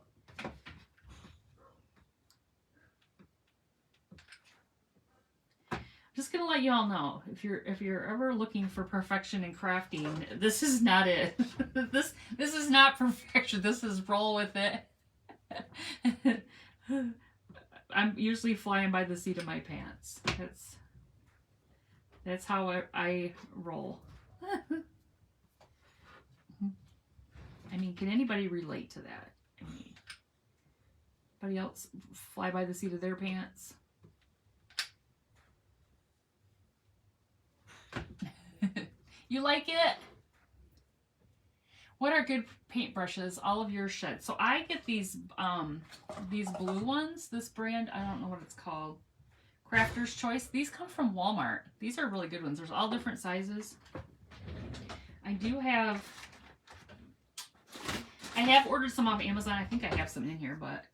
Just gonna let you all know, if you're ever looking for perfection in crafting, this is not it. This is not perfection. This is roll with it. I'm usually flying by the seat of my pants. That's how I roll. I mean, can anybody relate to that? I mean, anybody else fly by the seat of their pants? You like it? What are good paintbrushes? All of yours shed. So I get these blue ones. This brand, I don't know what it's called. Crafter's Choice. These come from Walmart. These are really good ones. There's all different sizes. I have ordered some off Amazon. I think I have some in here, but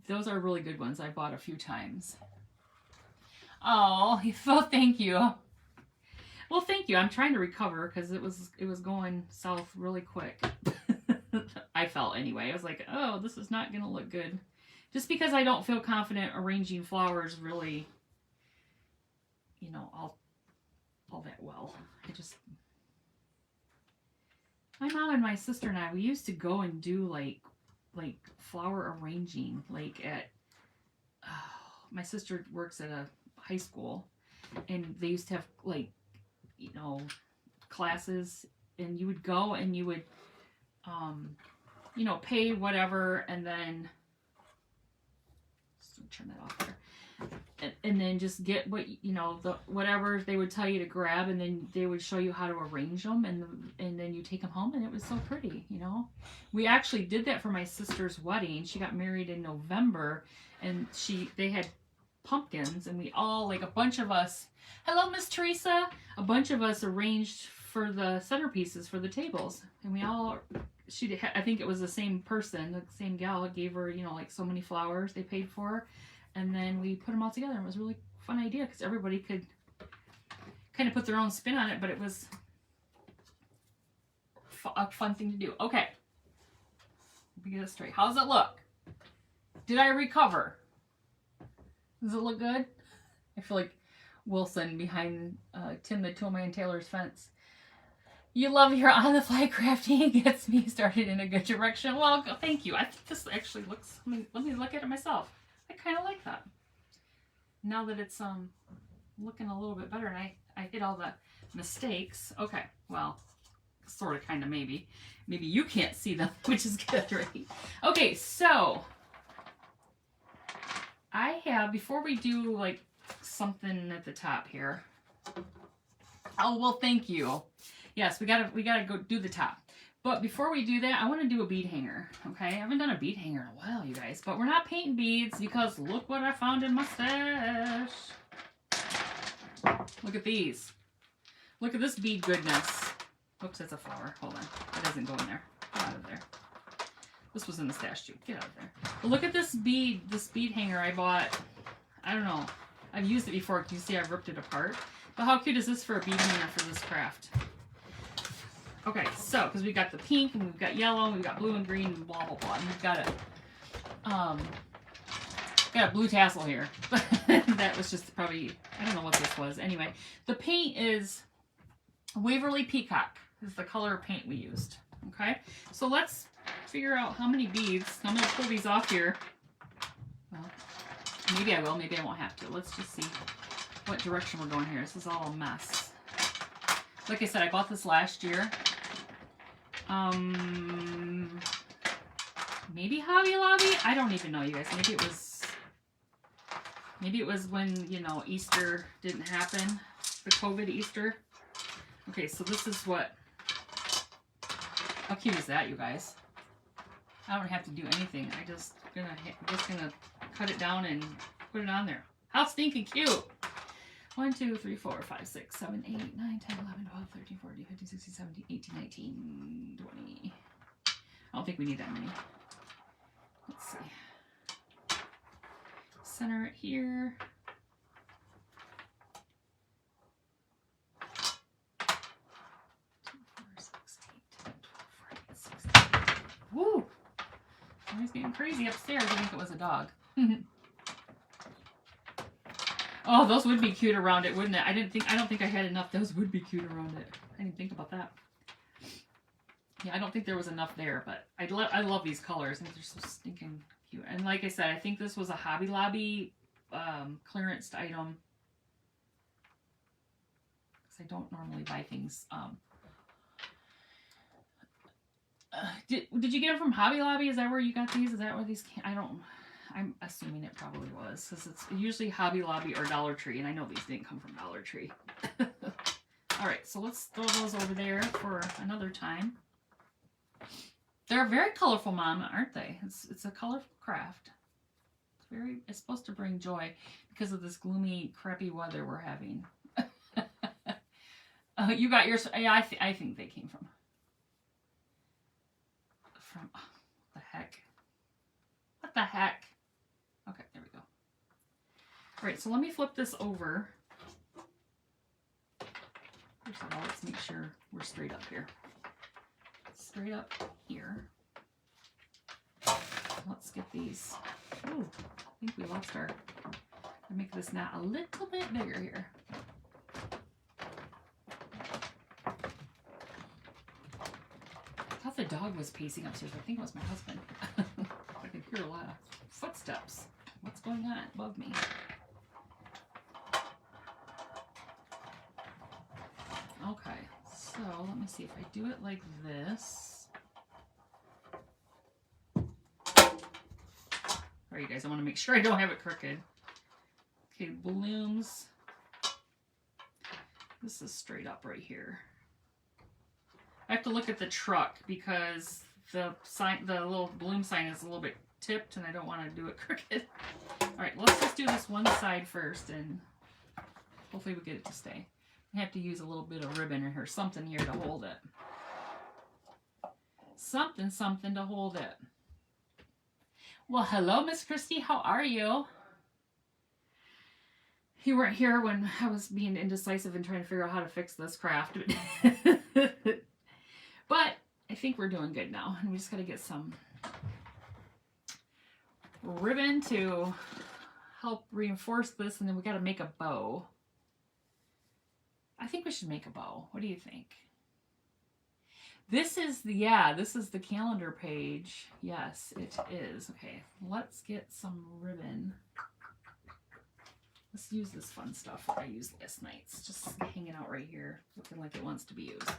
those are really good ones. I bought a few times. Oh, well, thank you. Well, thank you. I'm trying to recover because it was going south really quick. I felt anyway. I was like, oh, this is not going to look good. Just because I don't feel confident arranging flowers really, you know, all that well. My mom and my sister and I, we used to go and do like flower arranging, like at, my sister works at a high school, and they used to have like, you know, classes, and you would go and you would, you know, pay whatever, and then turn that off there, and then just get what, you know, the whatever they would tell you to grab, and then they would show you how to arrange them, and then you take them home, and it was so pretty, you know. We actually did that for my sister's wedding. She got married in November, and they had pumpkins, and we all, like a bunch of us, hello Miss Teresa, a bunch of us arranged for the centerpieces for the tables, and we all, I think it was the same person, the same gal gave her, you know, like so many flowers they paid for, and then we put them all together, and it was a really fun idea because everybody could kind of put their own spin on it, but it was a fun thing to do. Okay, let me get it straight. How does it look? Did I recover? Does it look good? I feel like Wilson behind Tim the Toolman Taylor's fence. You love your on-the-fly crafting. Gets me started in a good direction. Well, thank you. I think this actually looks, let me look at it myself. I kind of like that. Now that it's looking a little bit better, and I hit all the mistakes. Okay, well, sort of, kind of, maybe. Maybe you can't see them, which is good, right? Okay, so I have, before we do like something at the top here. Oh, well, thank you. Yes, we gotta go do the top. But before we do that, I want to do a bead hanger. Okay, I haven't done a bead hanger in a while, you guys. But we're not painting beads because look what I found in my stash. Look at these. Look at this bead goodness. Oops, that's a flower. Hold on, it doesn't go in there. Get out of there. This was in the stash too. Get out of there. But look at this bead hanger I bought. I don't know. I've used it before. Can you see I've ripped it apart? But how cute is this for a bead hanger for this craft? Okay, so, because we've got the pink, and we've got yellow, and we've got blue and green, and blah, blah, blah. And we've got a blue tassel here. That was just probably, I don't know what this was. Anyway, the paint is Waverly Peacock, is the color of paint we used. Okay, so let's figure out how many beads. I'm going to pull these off here. Well, maybe I will, maybe I won't have to. Let's just see what direction we're going here. This is all a mess. Like I said, I bought this last year. Maybe Hobby Lobby? I don't even know, you guys. Maybe it was when, you know, Easter didn't happen. The COVID Easter. Okay, so this is what, how cute is that, you guys? I don't have to do anything. I'm just gonna cut it down and put it on there. How stinking cute! 1, 2, 3, 4, 5, 6, 7, 8, 9, 10, 11, 12, 13, 14, 15, 16, 17, 18, 19, 20. I don't think we need that many. Let's see. Center it here. 2, 4, 6, 8, 10, 12, 14, 16. Woo! Somebody's getting crazy upstairs. I think it was a dog. Oh, those would be cute around it, wouldn't it? I don't think I had enough. Those would be cute around it. I didn't think about that. Yeah, I don't think there was enough there, but I love these colors. I think they're so stinking cute. And like I said, I think this was a Hobby Lobby clearance item. Because I don't normally buy things. Did you get them from Hobby Lobby? Is that where you got these? Is that where these came? I'm assuming it probably was. Because it's usually Hobby Lobby or Dollar Tree. And I know these didn't come from Dollar Tree. Alright, so let's throw those over there for another time. They're very colorful, Mom, aren't they? It's a colorful craft. It's supposed to bring joy because of this gloomy, crappy weather we're having. You got yours. Yeah, I think they came from what the heck? What the heck? Okay, there we go. All right, so let me flip this over. First of all, let's make sure we're straight up here. Straight up here. Let's get these. Ooh, I think we lost our. Make this knot a little bit bigger here. I thought the dog was pacing upstairs. I think it was my husband. I could hear a lot of footsteps. What's going on above me? Okay, so let me see if I do it like this. All right, you guys, I want to make sure I don't have it crooked. Okay, blooms. This is straight up right here. I have to look at the truck because the little bloom sign is a little bit tipped and I don't want to do it crooked. All right, let's just do this one side first and hopefully we get it to stay. I have to use a little bit of ribbon or something here to hold it. Something to hold it. Well, hello, Miss Christy. How are you? You weren't here when I was being indecisive and trying to figure out how to fix this craft. But I think we're doing good now. And we just got to get some ribbon to help reinforce this. And then we got to make a bow. I think we should make a bow. What do you think? This is the calendar page. Yes, it is. Okay, let's get some ribbon. Let's use this fun stuff that I used last night. It's just hanging out right here, looking like it wants to be used.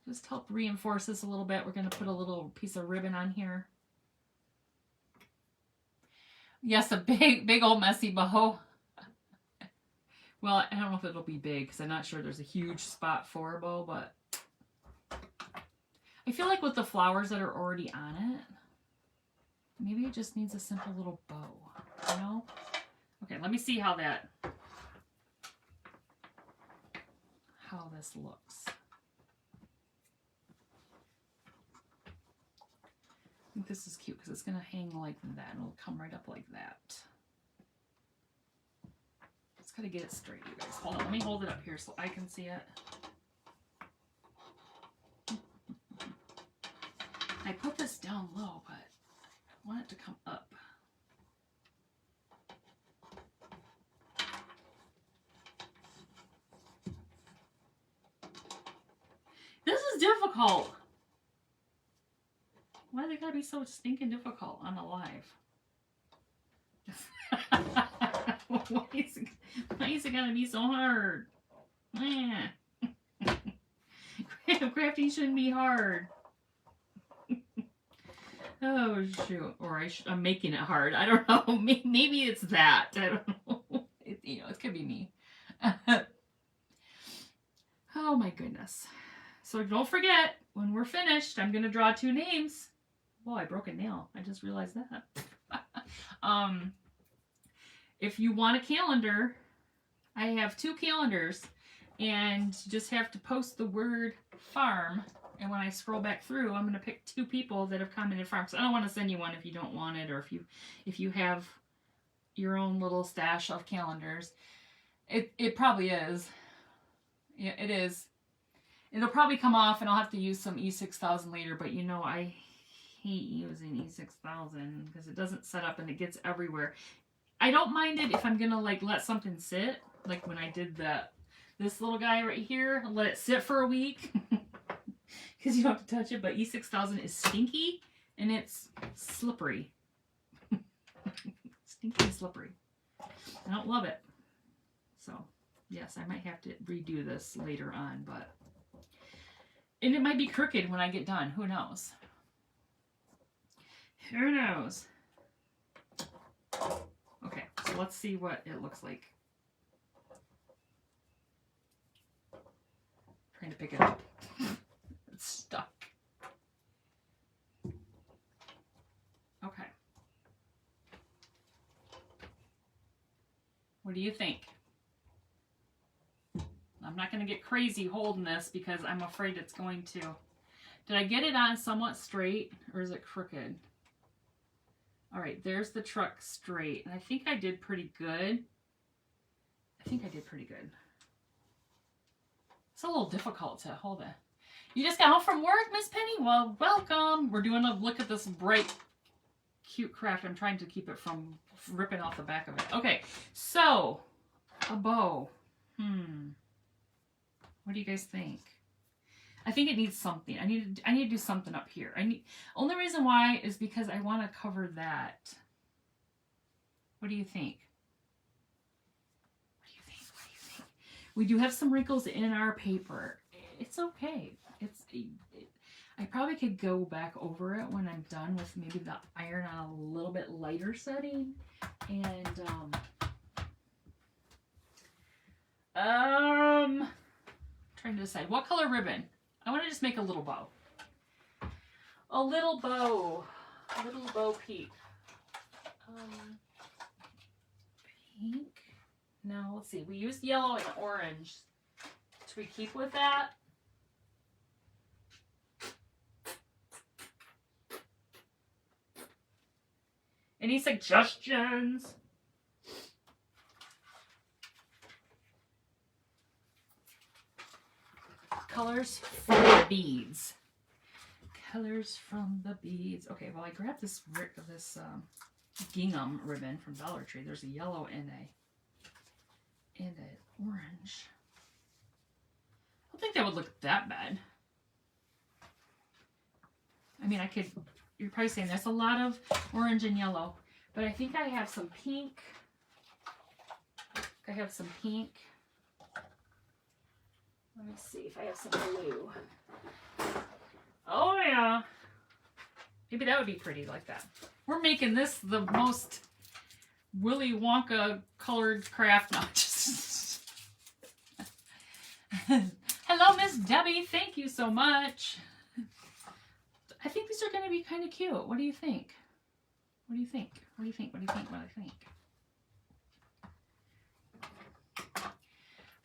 Just help reinforce this a little bit. We're going to put a little piece of ribbon on here. Yes, a big old messy bow. Well, I don't know if it'll be big because I'm not sure there's a huge spot for a bow, but I feel like with the flowers that are already on it, maybe it just needs a simple little bow, you know? Okay, let me see how this looks. I think this is cute because it's going to hang like that and it'll come right up like that. Just got to get it straight, you guys. Hold on, let me hold it up here so I can see it. I put this down low, but I want it to come up. This is difficult. Why they gotta be so stinking difficult on a live? Why is it gotta be so hard? Crafting shouldn't be hard. Oh shoot! Or I'm making it hard. I don't know. Maybe it's that. I don't know. It could be me. Oh my goodness! So don't forget, when we're finished, I'm gonna draw 2 names. Oh, I broke a nail. I just realized that. If you want a calendar, I have 2 calendars, and you just have to post the word farm. And when I scroll back through, I'm going to pick 2 people that have commented farm. So I don't want to send you one if you don't want it, or if you have your own little stash of calendars. It probably is. Yeah, it is. It'll probably come off, and I'll have to use some E6000 later. But I hate using E6000 because it doesn't set up and it gets everywhere. I don't mind it if I'm gonna let something sit like when I did this little guy right here, let it sit for a week because you don't have to touch it. But E6000 is stinky and it's slippery. Stinky and slippery. I don't love it. So yes, I might have to redo this later on, and it might be crooked when I get done. Who knows? Who knows? Okay, so let's see what it looks like. Trying to pick it up. It's stuck. Okay. What do you think? I'm not going to get crazy holding this because I'm afraid it's going to. Did I get it on somewhat straight or is it crooked? All right, there's the truck straight. And I think I did pretty good. It's a little difficult to hold it. You just got home from work, Miss Penny? Well, welcome. We're doing a look at this bright, cute craft. I'm trying to keep it from ripping off the back of it. Okay, so a bow. What do you guys think? I think it needs something. I need to do something up here. Only reason why is because I want to cover that. What do you think? We do have some wrinkles in our paper. It's okay. I probably could go back over it when I'm done with maybe the iron on a little bit lighter setting. And trying to decide what color ribbon. I want to just make a little bow. A little bow peep. Pink. No, let's see. We used yellow and orange. Should we keep with that? Any suggestions? Colors from the beads. Colors from the beads. Okay, well I grabbed this gingham ribbon from Dollar Tree. There's a yellow and an orange. I don't think that would look that bad. I mean, you're probably saying there's a lot of orange and yellow, but I think I have some pink. Let me see if I have some blue. Oh yeah. Maybe that would be pretty like that. We're making this the most Willy Wonka colored craft now. Hello, Miss Debbie. Thank you so much. I think these are going to be kind of cute. What do you think?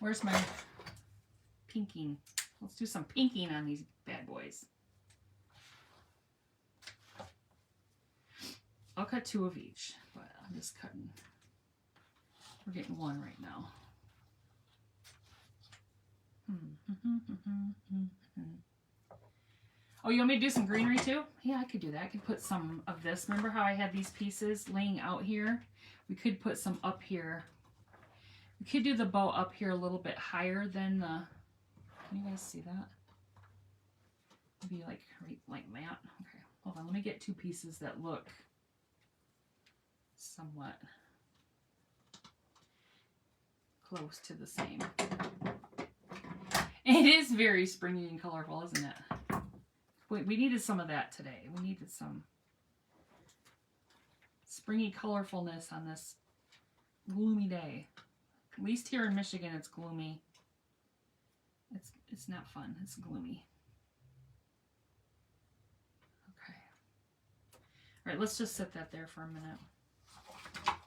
Where's my pinking? Let's do some pinking on these bad boys. I'll cut 2 of each, but I'm just cutting. We're getting 1 right now. Oh, you want me to do some greenery too? Yeah, I could do that. I could put some of this. Remember how I had these pieces laying out here? We could put some up here. We could do the bow up here a little bit higher than the... Can you guys see that? Maybe like right like that. Okay, hold on. Let me get 2 pieces that look somewhat close to the same. It is very springy and colorful, isn't it? Wait, we needed some of that today. We needed some springy colorfulness on this gloomy day. At least here in Michigan, it's gloomy. It's not fun. It's gloomy. Okay. All right, let's just set that there for a minute.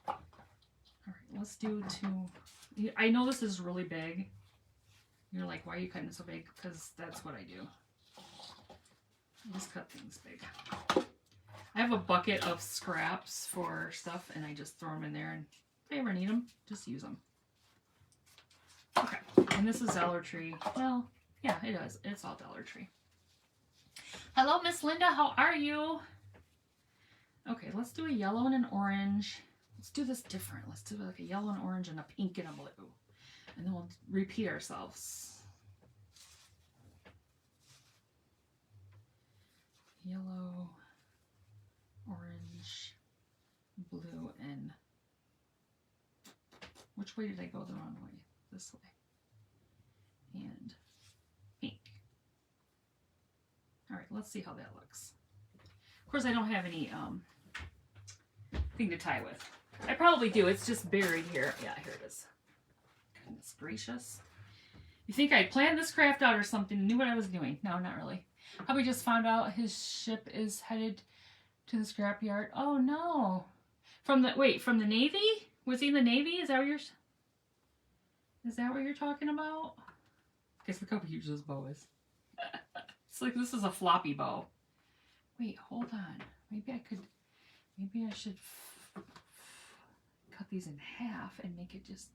All right, let's do 2. I know this is really big. You're like, why are you cutting it so big? Because that's what I do. I just cut things big. I have a bucket of scraps for stuff, and I just throw them in there, and if I ever need them, just use them. Okay, and this is Dollar Tree. Well, yeah, it is. It's all Dollar Tree. Hello, Miss Linda. How are you? Okay, let's do a yellow and an orange. Let's do this different. Let's do like a yellow and orange and a pink and a blue. And then we'll repeat ourselves. Yellow, orange, blue, and which way did I go the wrong way? This way. And pink. All right, let's see how that looks. Of course, I don't have any thing to tie with. I probably do. It's just buried here. Yeah, here it is. Goodness gracious. You think I planned this craft out or something, knew what I was doing? No, not really. Hubby just found out his ship is headed to the scrapyard. Oh no. From the Navy? Was he in the Navy? Is that what you're talking about? Guess look how huge this bow is. It's like this is a floppy bow. Wait, hold on. Maybe I should cut these in half and make it just...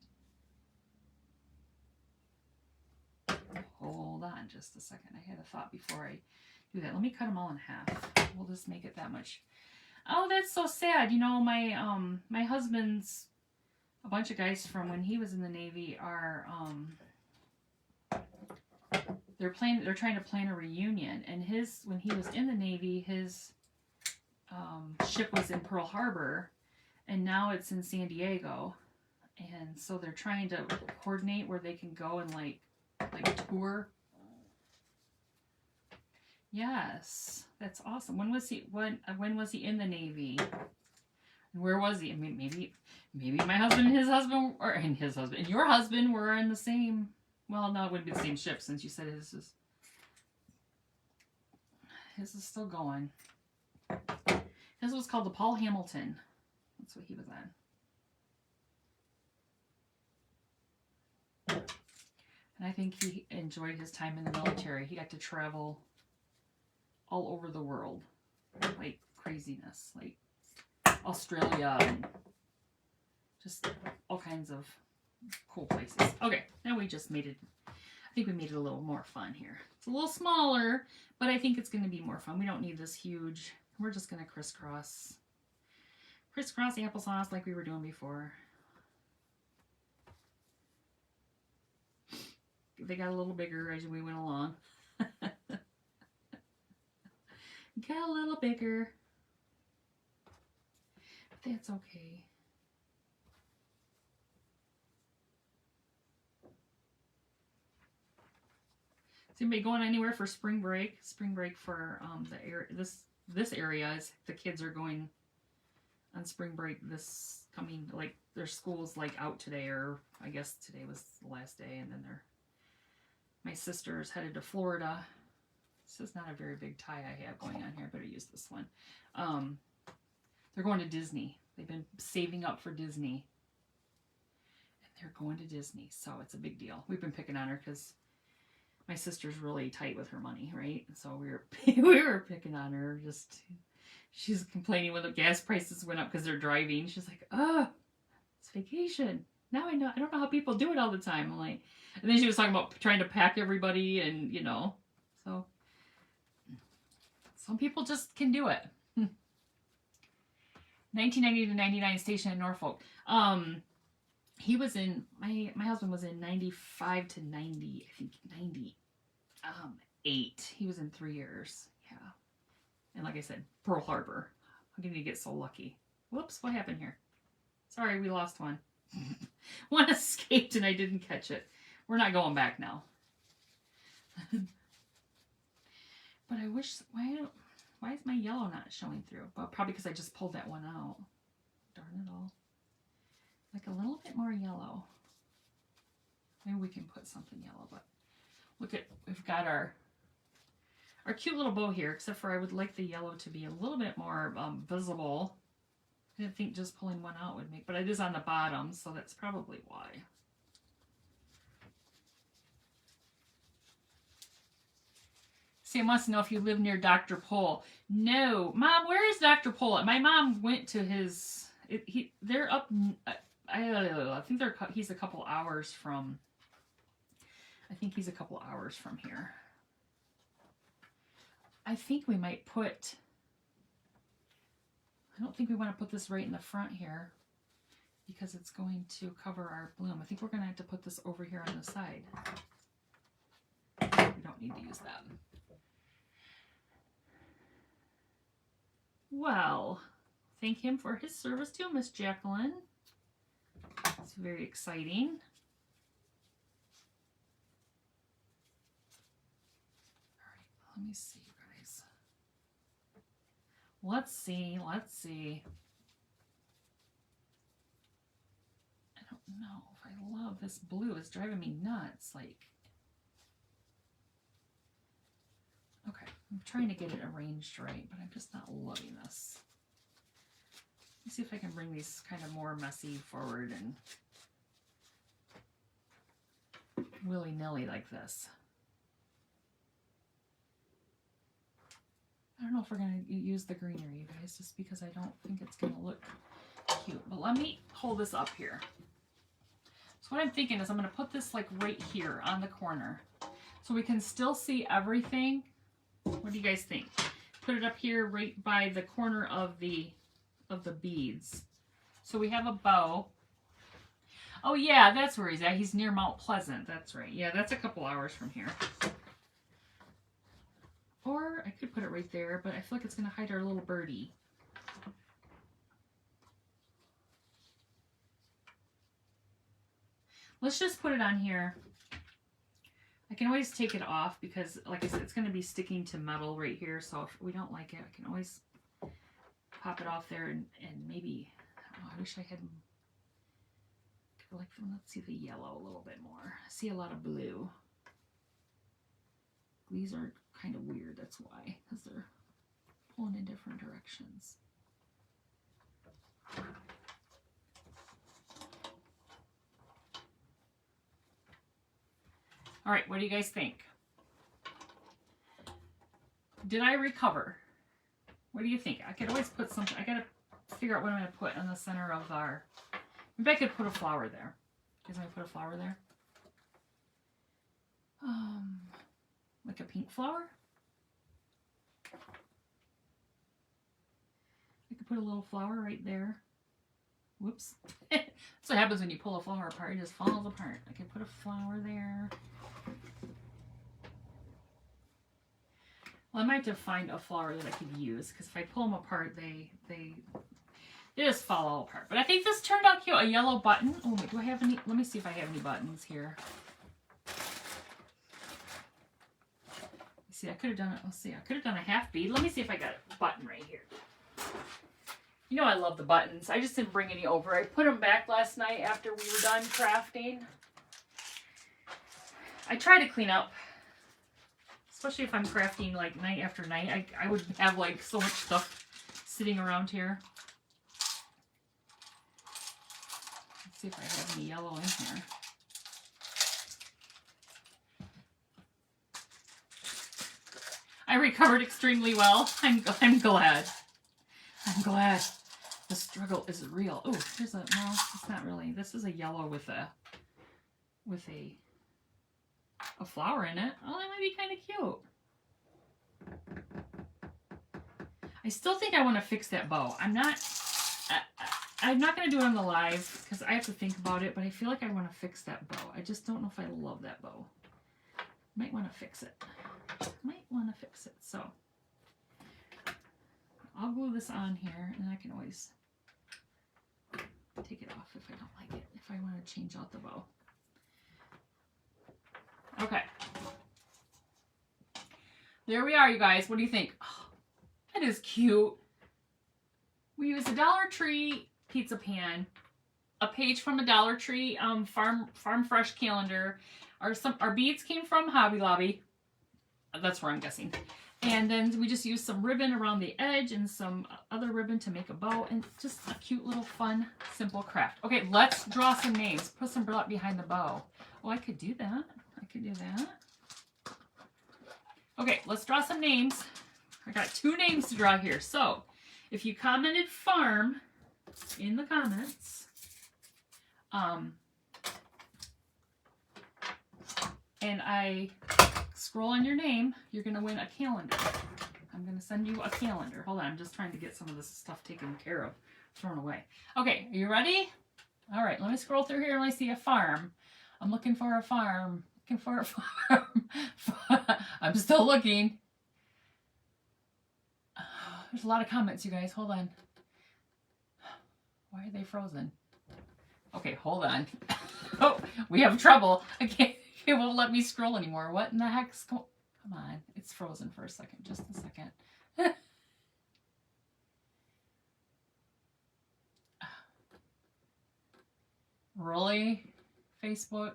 Hold on just a second. I had a thought before I do that. Let me cut them all in half. We'll just make it that much. Oh, that's so sad. You know, my husband's, a bunch of guys from when he was in the Navy are they're trying to plan a reunion, and when he was in the Navy, his ship was in Pearl Harbor, and now it's in San Diego, and so they're trying to coordinate where they can go and like tour. Yes, that's awesome. When was he in the Navy? And where was he? I mean, maybe my husband and his husband, and your husband were in the same. Well, no, it wouldn't be the same ship since you said his is still going. His was called the Paul Hamilton. That's what he was on. And I think he enjoyed his time in the military. He got to travel all over the world. Like craziness. Like Australia and just all kinds of cool places. Okay, now we just made it. I think we made it a little more fun here. It's a little smaller, but I think it's going to be more fun. We don't need this huge. We're just going to crisscross applesauce like we were doing before. They got a little bigger as we went along. Got a little bigger. But that's okay. Is anybody going anywhere for spring break? Spring break for the area. This area is the kids are going on spring break this coming, like their school's like out today, or I guess today was the last day, and then my sister's headed to Florida. This is not a very big tie I have going on here. I better use this one. They're going to Disney. They've been saving up for Disney. And they're going to Disney, so it's a big deal. We've been picking on her because my sister's really tight with her money, right? So we were picking on her. Just she's complaining when the gas prices went up because they're driving. She's like, "Oh, it's vacation. Now I know. I don't know how people do it all the time." I'm like, and then she was talking about trying to pack everybody, and so some people just can do it. 1990 to 99 station in Norfolk. He was in my husband was in 95 to 90, I think 98. He was in 3 years. Yeah. And like I said, Pearl Harbor. I'm going to get so lucky. Whoops, what happened here? Sorry, we lost one. One escaped and I didn't catch it. We're not going back now. But I wish, why is my yellow not showing through? Well, probably because I just pulled that one out. Darn it all. Like a little bit more yellow. Maybe we can put something yellow, but look at, we've got our cute little bow here, except for I would like the yellow to be a little bit more visible. I didn't think just pulling one out would make, but it is on the bottom, so that's probably why. Sam wants to know if you live near Dr. Pole. No. Mom, where is Dr. Pole? My mom went to his... they're up... I think he's a couple hours from... I think he's a couple hours from here. I think we might put... I don't think we want to put this right in the front here. because it's going to cover our bloom. I think we're going to have to put this over here on the side. We don't need to use that. Well, thank him for his service too, Miss Jacqueline. It's very exciting. All right, let me see, you guys. Let's see. I don't know if I love this blue. It's driving me nuts. Like, okay, I'm trying to get it arranged right, but I'm just not loving this. Let's see if I can bring these kind of more messy forward and willy-nilly like this. I don't know if we're going to use the greenery, you guys, just because I don't think it's going to look cute. But let me hold this up here. So what I'm thinking is I'm going to put this like right here on the corner so we can still see everything. What do you guys think? Put it up here right by the corner of the beads. So we have a bow. Oh yeah, that's where he's at. He's near Mount Pleasant. That's right. Yeah, that's a couple hours from here. Or I could put it right there, but I feel like it's going to hide our little birdie. Let's just put it on here. I can always take it off because, like I said, it's going to be sticking to metal right here. So if we don't like it, I can always pop it off there and maybe, oh, I wish I had, like, let's see the yellow a little bit more. I see a lot of blue. These are kind of weird, that's why, because they're pulling in different directions. All right, what do you guys think? Did I recover? What do you think? I could always put something, I gotta figure out what I'm gonna put in the center of our, maybe I could put a flower there. Is I put a flower there? Like a pink flower? I could put a little flower right there. Whoops. That's what happens when you pull a flower apart. It just falls apart. I could put a flower there. Well, I might have to find a flower that I could use, because if I pull them apart, they just fall all apart. But I think this turned out cute. A yellow button. Oh, wait, do I have any? Let me see if I have any buttons here. See, I could have done it. Let's see. I could have done a half bead. Let me see if I got a button right here. You know I love the buttons. I just didn't bring any over. I put them back last night after we were done crafting. I try to clean up, especially if I'm crafting like night after night. I would have like so much stuff sitting around here. Let's see if I have any yellow in here. I recovered extremely well. I'm glad. I'm glad. The struggle is real. Oh, here's a, no, it's not really. This is a yellow with a flower in it. Oh, that might be kind of cute. I still think I want to fix that bow. I'm not going to do it on the live because I have to think about it, but I feel like I want to fix that bow. I just don't know if I love that bow. Might want to fix it. So I'll glue this on here, and I can always take it off if I don't like it, if I want to change out the bow. Okay. There we are, you guys. What do you think? Oh, that is cute. We used a Dollar Tree pizza pan, a page from a Dollar Tree Farm Fresh calendar. Our beads came from Hobby Lobby. That's where I'm guessing. And then we just used some ribbon around the edge and some other ribbon to make a bow, and just a cute little fun, simple craft. Okay, let's draw some names. Put some burlap behind the bow. Oh, I could do that. Okay, let's draw some names. I got 2 names to draw here. So, if you commented farm in the comments, and I scroll on your name, you're going to win a calendar. I'm going to send you a calendar. Hold on, I'm just trying to get some of this stuff taken care of, thrown away. Okay, are you ready? All right, let me scroll through here and I see a farm. I'm looking for a farm. Looking for a farm. I'm still looking. There's a lot of comments, you guys. Hold on. Why are they frozen? Okay, hold on. Oh, we have trouble. I can't. It won't let me scroll anymore. What in the heck's going? Come on. It's frozen for a second. Just a second. Really? Facebook?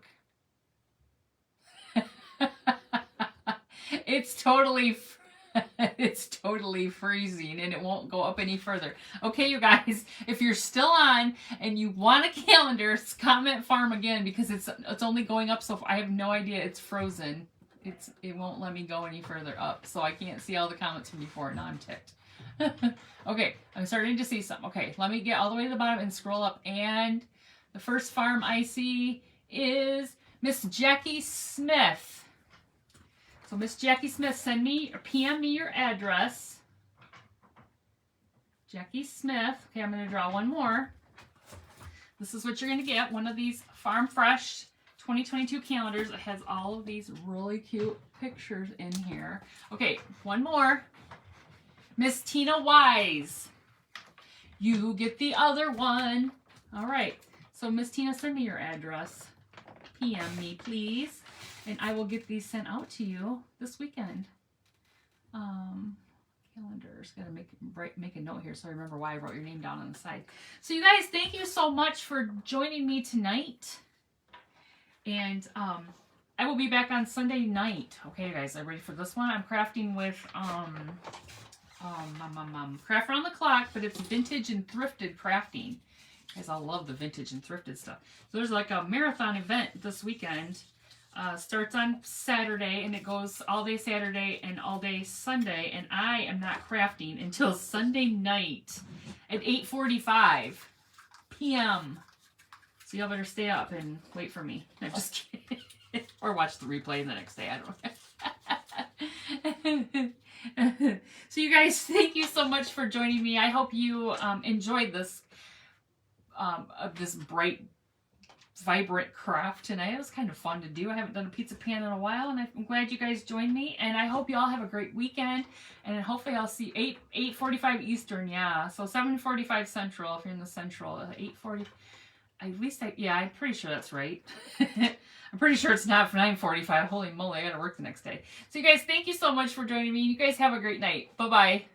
It's totally freezing and it won't go up any further. Okay, you guys, if you're still on and you want a calendar, comment farm again because it's only going up, so I have no idea. It's frozen. It won't let me go any further up, so I can't see all the comments from before. Now I'm ticked. Okay, I'm starting to see some. Okay, let me get all the way to the bottom and scroll up, and the first farm I see is Miss Jackie Smith. So Miss Jackie Smith, send me or PM me your address. Jackie Smith. Okay, I'm going to draw one more. This is what you're going to get. One of these Farm Fresh 2022 calendars. It has all of these really cute pictures in here. Okay, one more. Miss Tina Wise. You get the other one. All right. So Miss Tina, send me your address. PM me, please. And I will get these sent out to you this weekend. Calendars. Gotta make a note here so I remember why I wrote your name down on the side. So you guys, thank you so much for joining me tonight. And I will be back on Sunday night. Okay, guys, are you ready for this one? I'm crafting with Craft Around the Clock, but it's vintage and thrifted crafting. Guys, I love the vintage and thrifted stuff. So there's like a marathon event this weekend. Starts on Saturday and it goes all day Saturday and all day Sunday, and I am not crafting until Sunday night at 8:45 p.m. So y'all better stay up and wait for me. No, just kidding. Or watch the replay the next day. I don't know. So you guys, thank you so much for joining me. I hope you enjoyed this this bright, vibrant craft tonight. It was kind of fun to do. I haven't done a pizza pan in a while, and I'm glad you guys joined me. And I hope you all have a great weekend. And hopefully I'll see 8:45 Eastern, yeah. So 7:45 Central if you're in the Central. 8:40. At least I'm pretty sure that's right. I'm pretty sure it's not for 9:45. Holy moly, I gotta work the next day. So you guys, thank you so much for joining me. You guys have a great night. Bye-bye.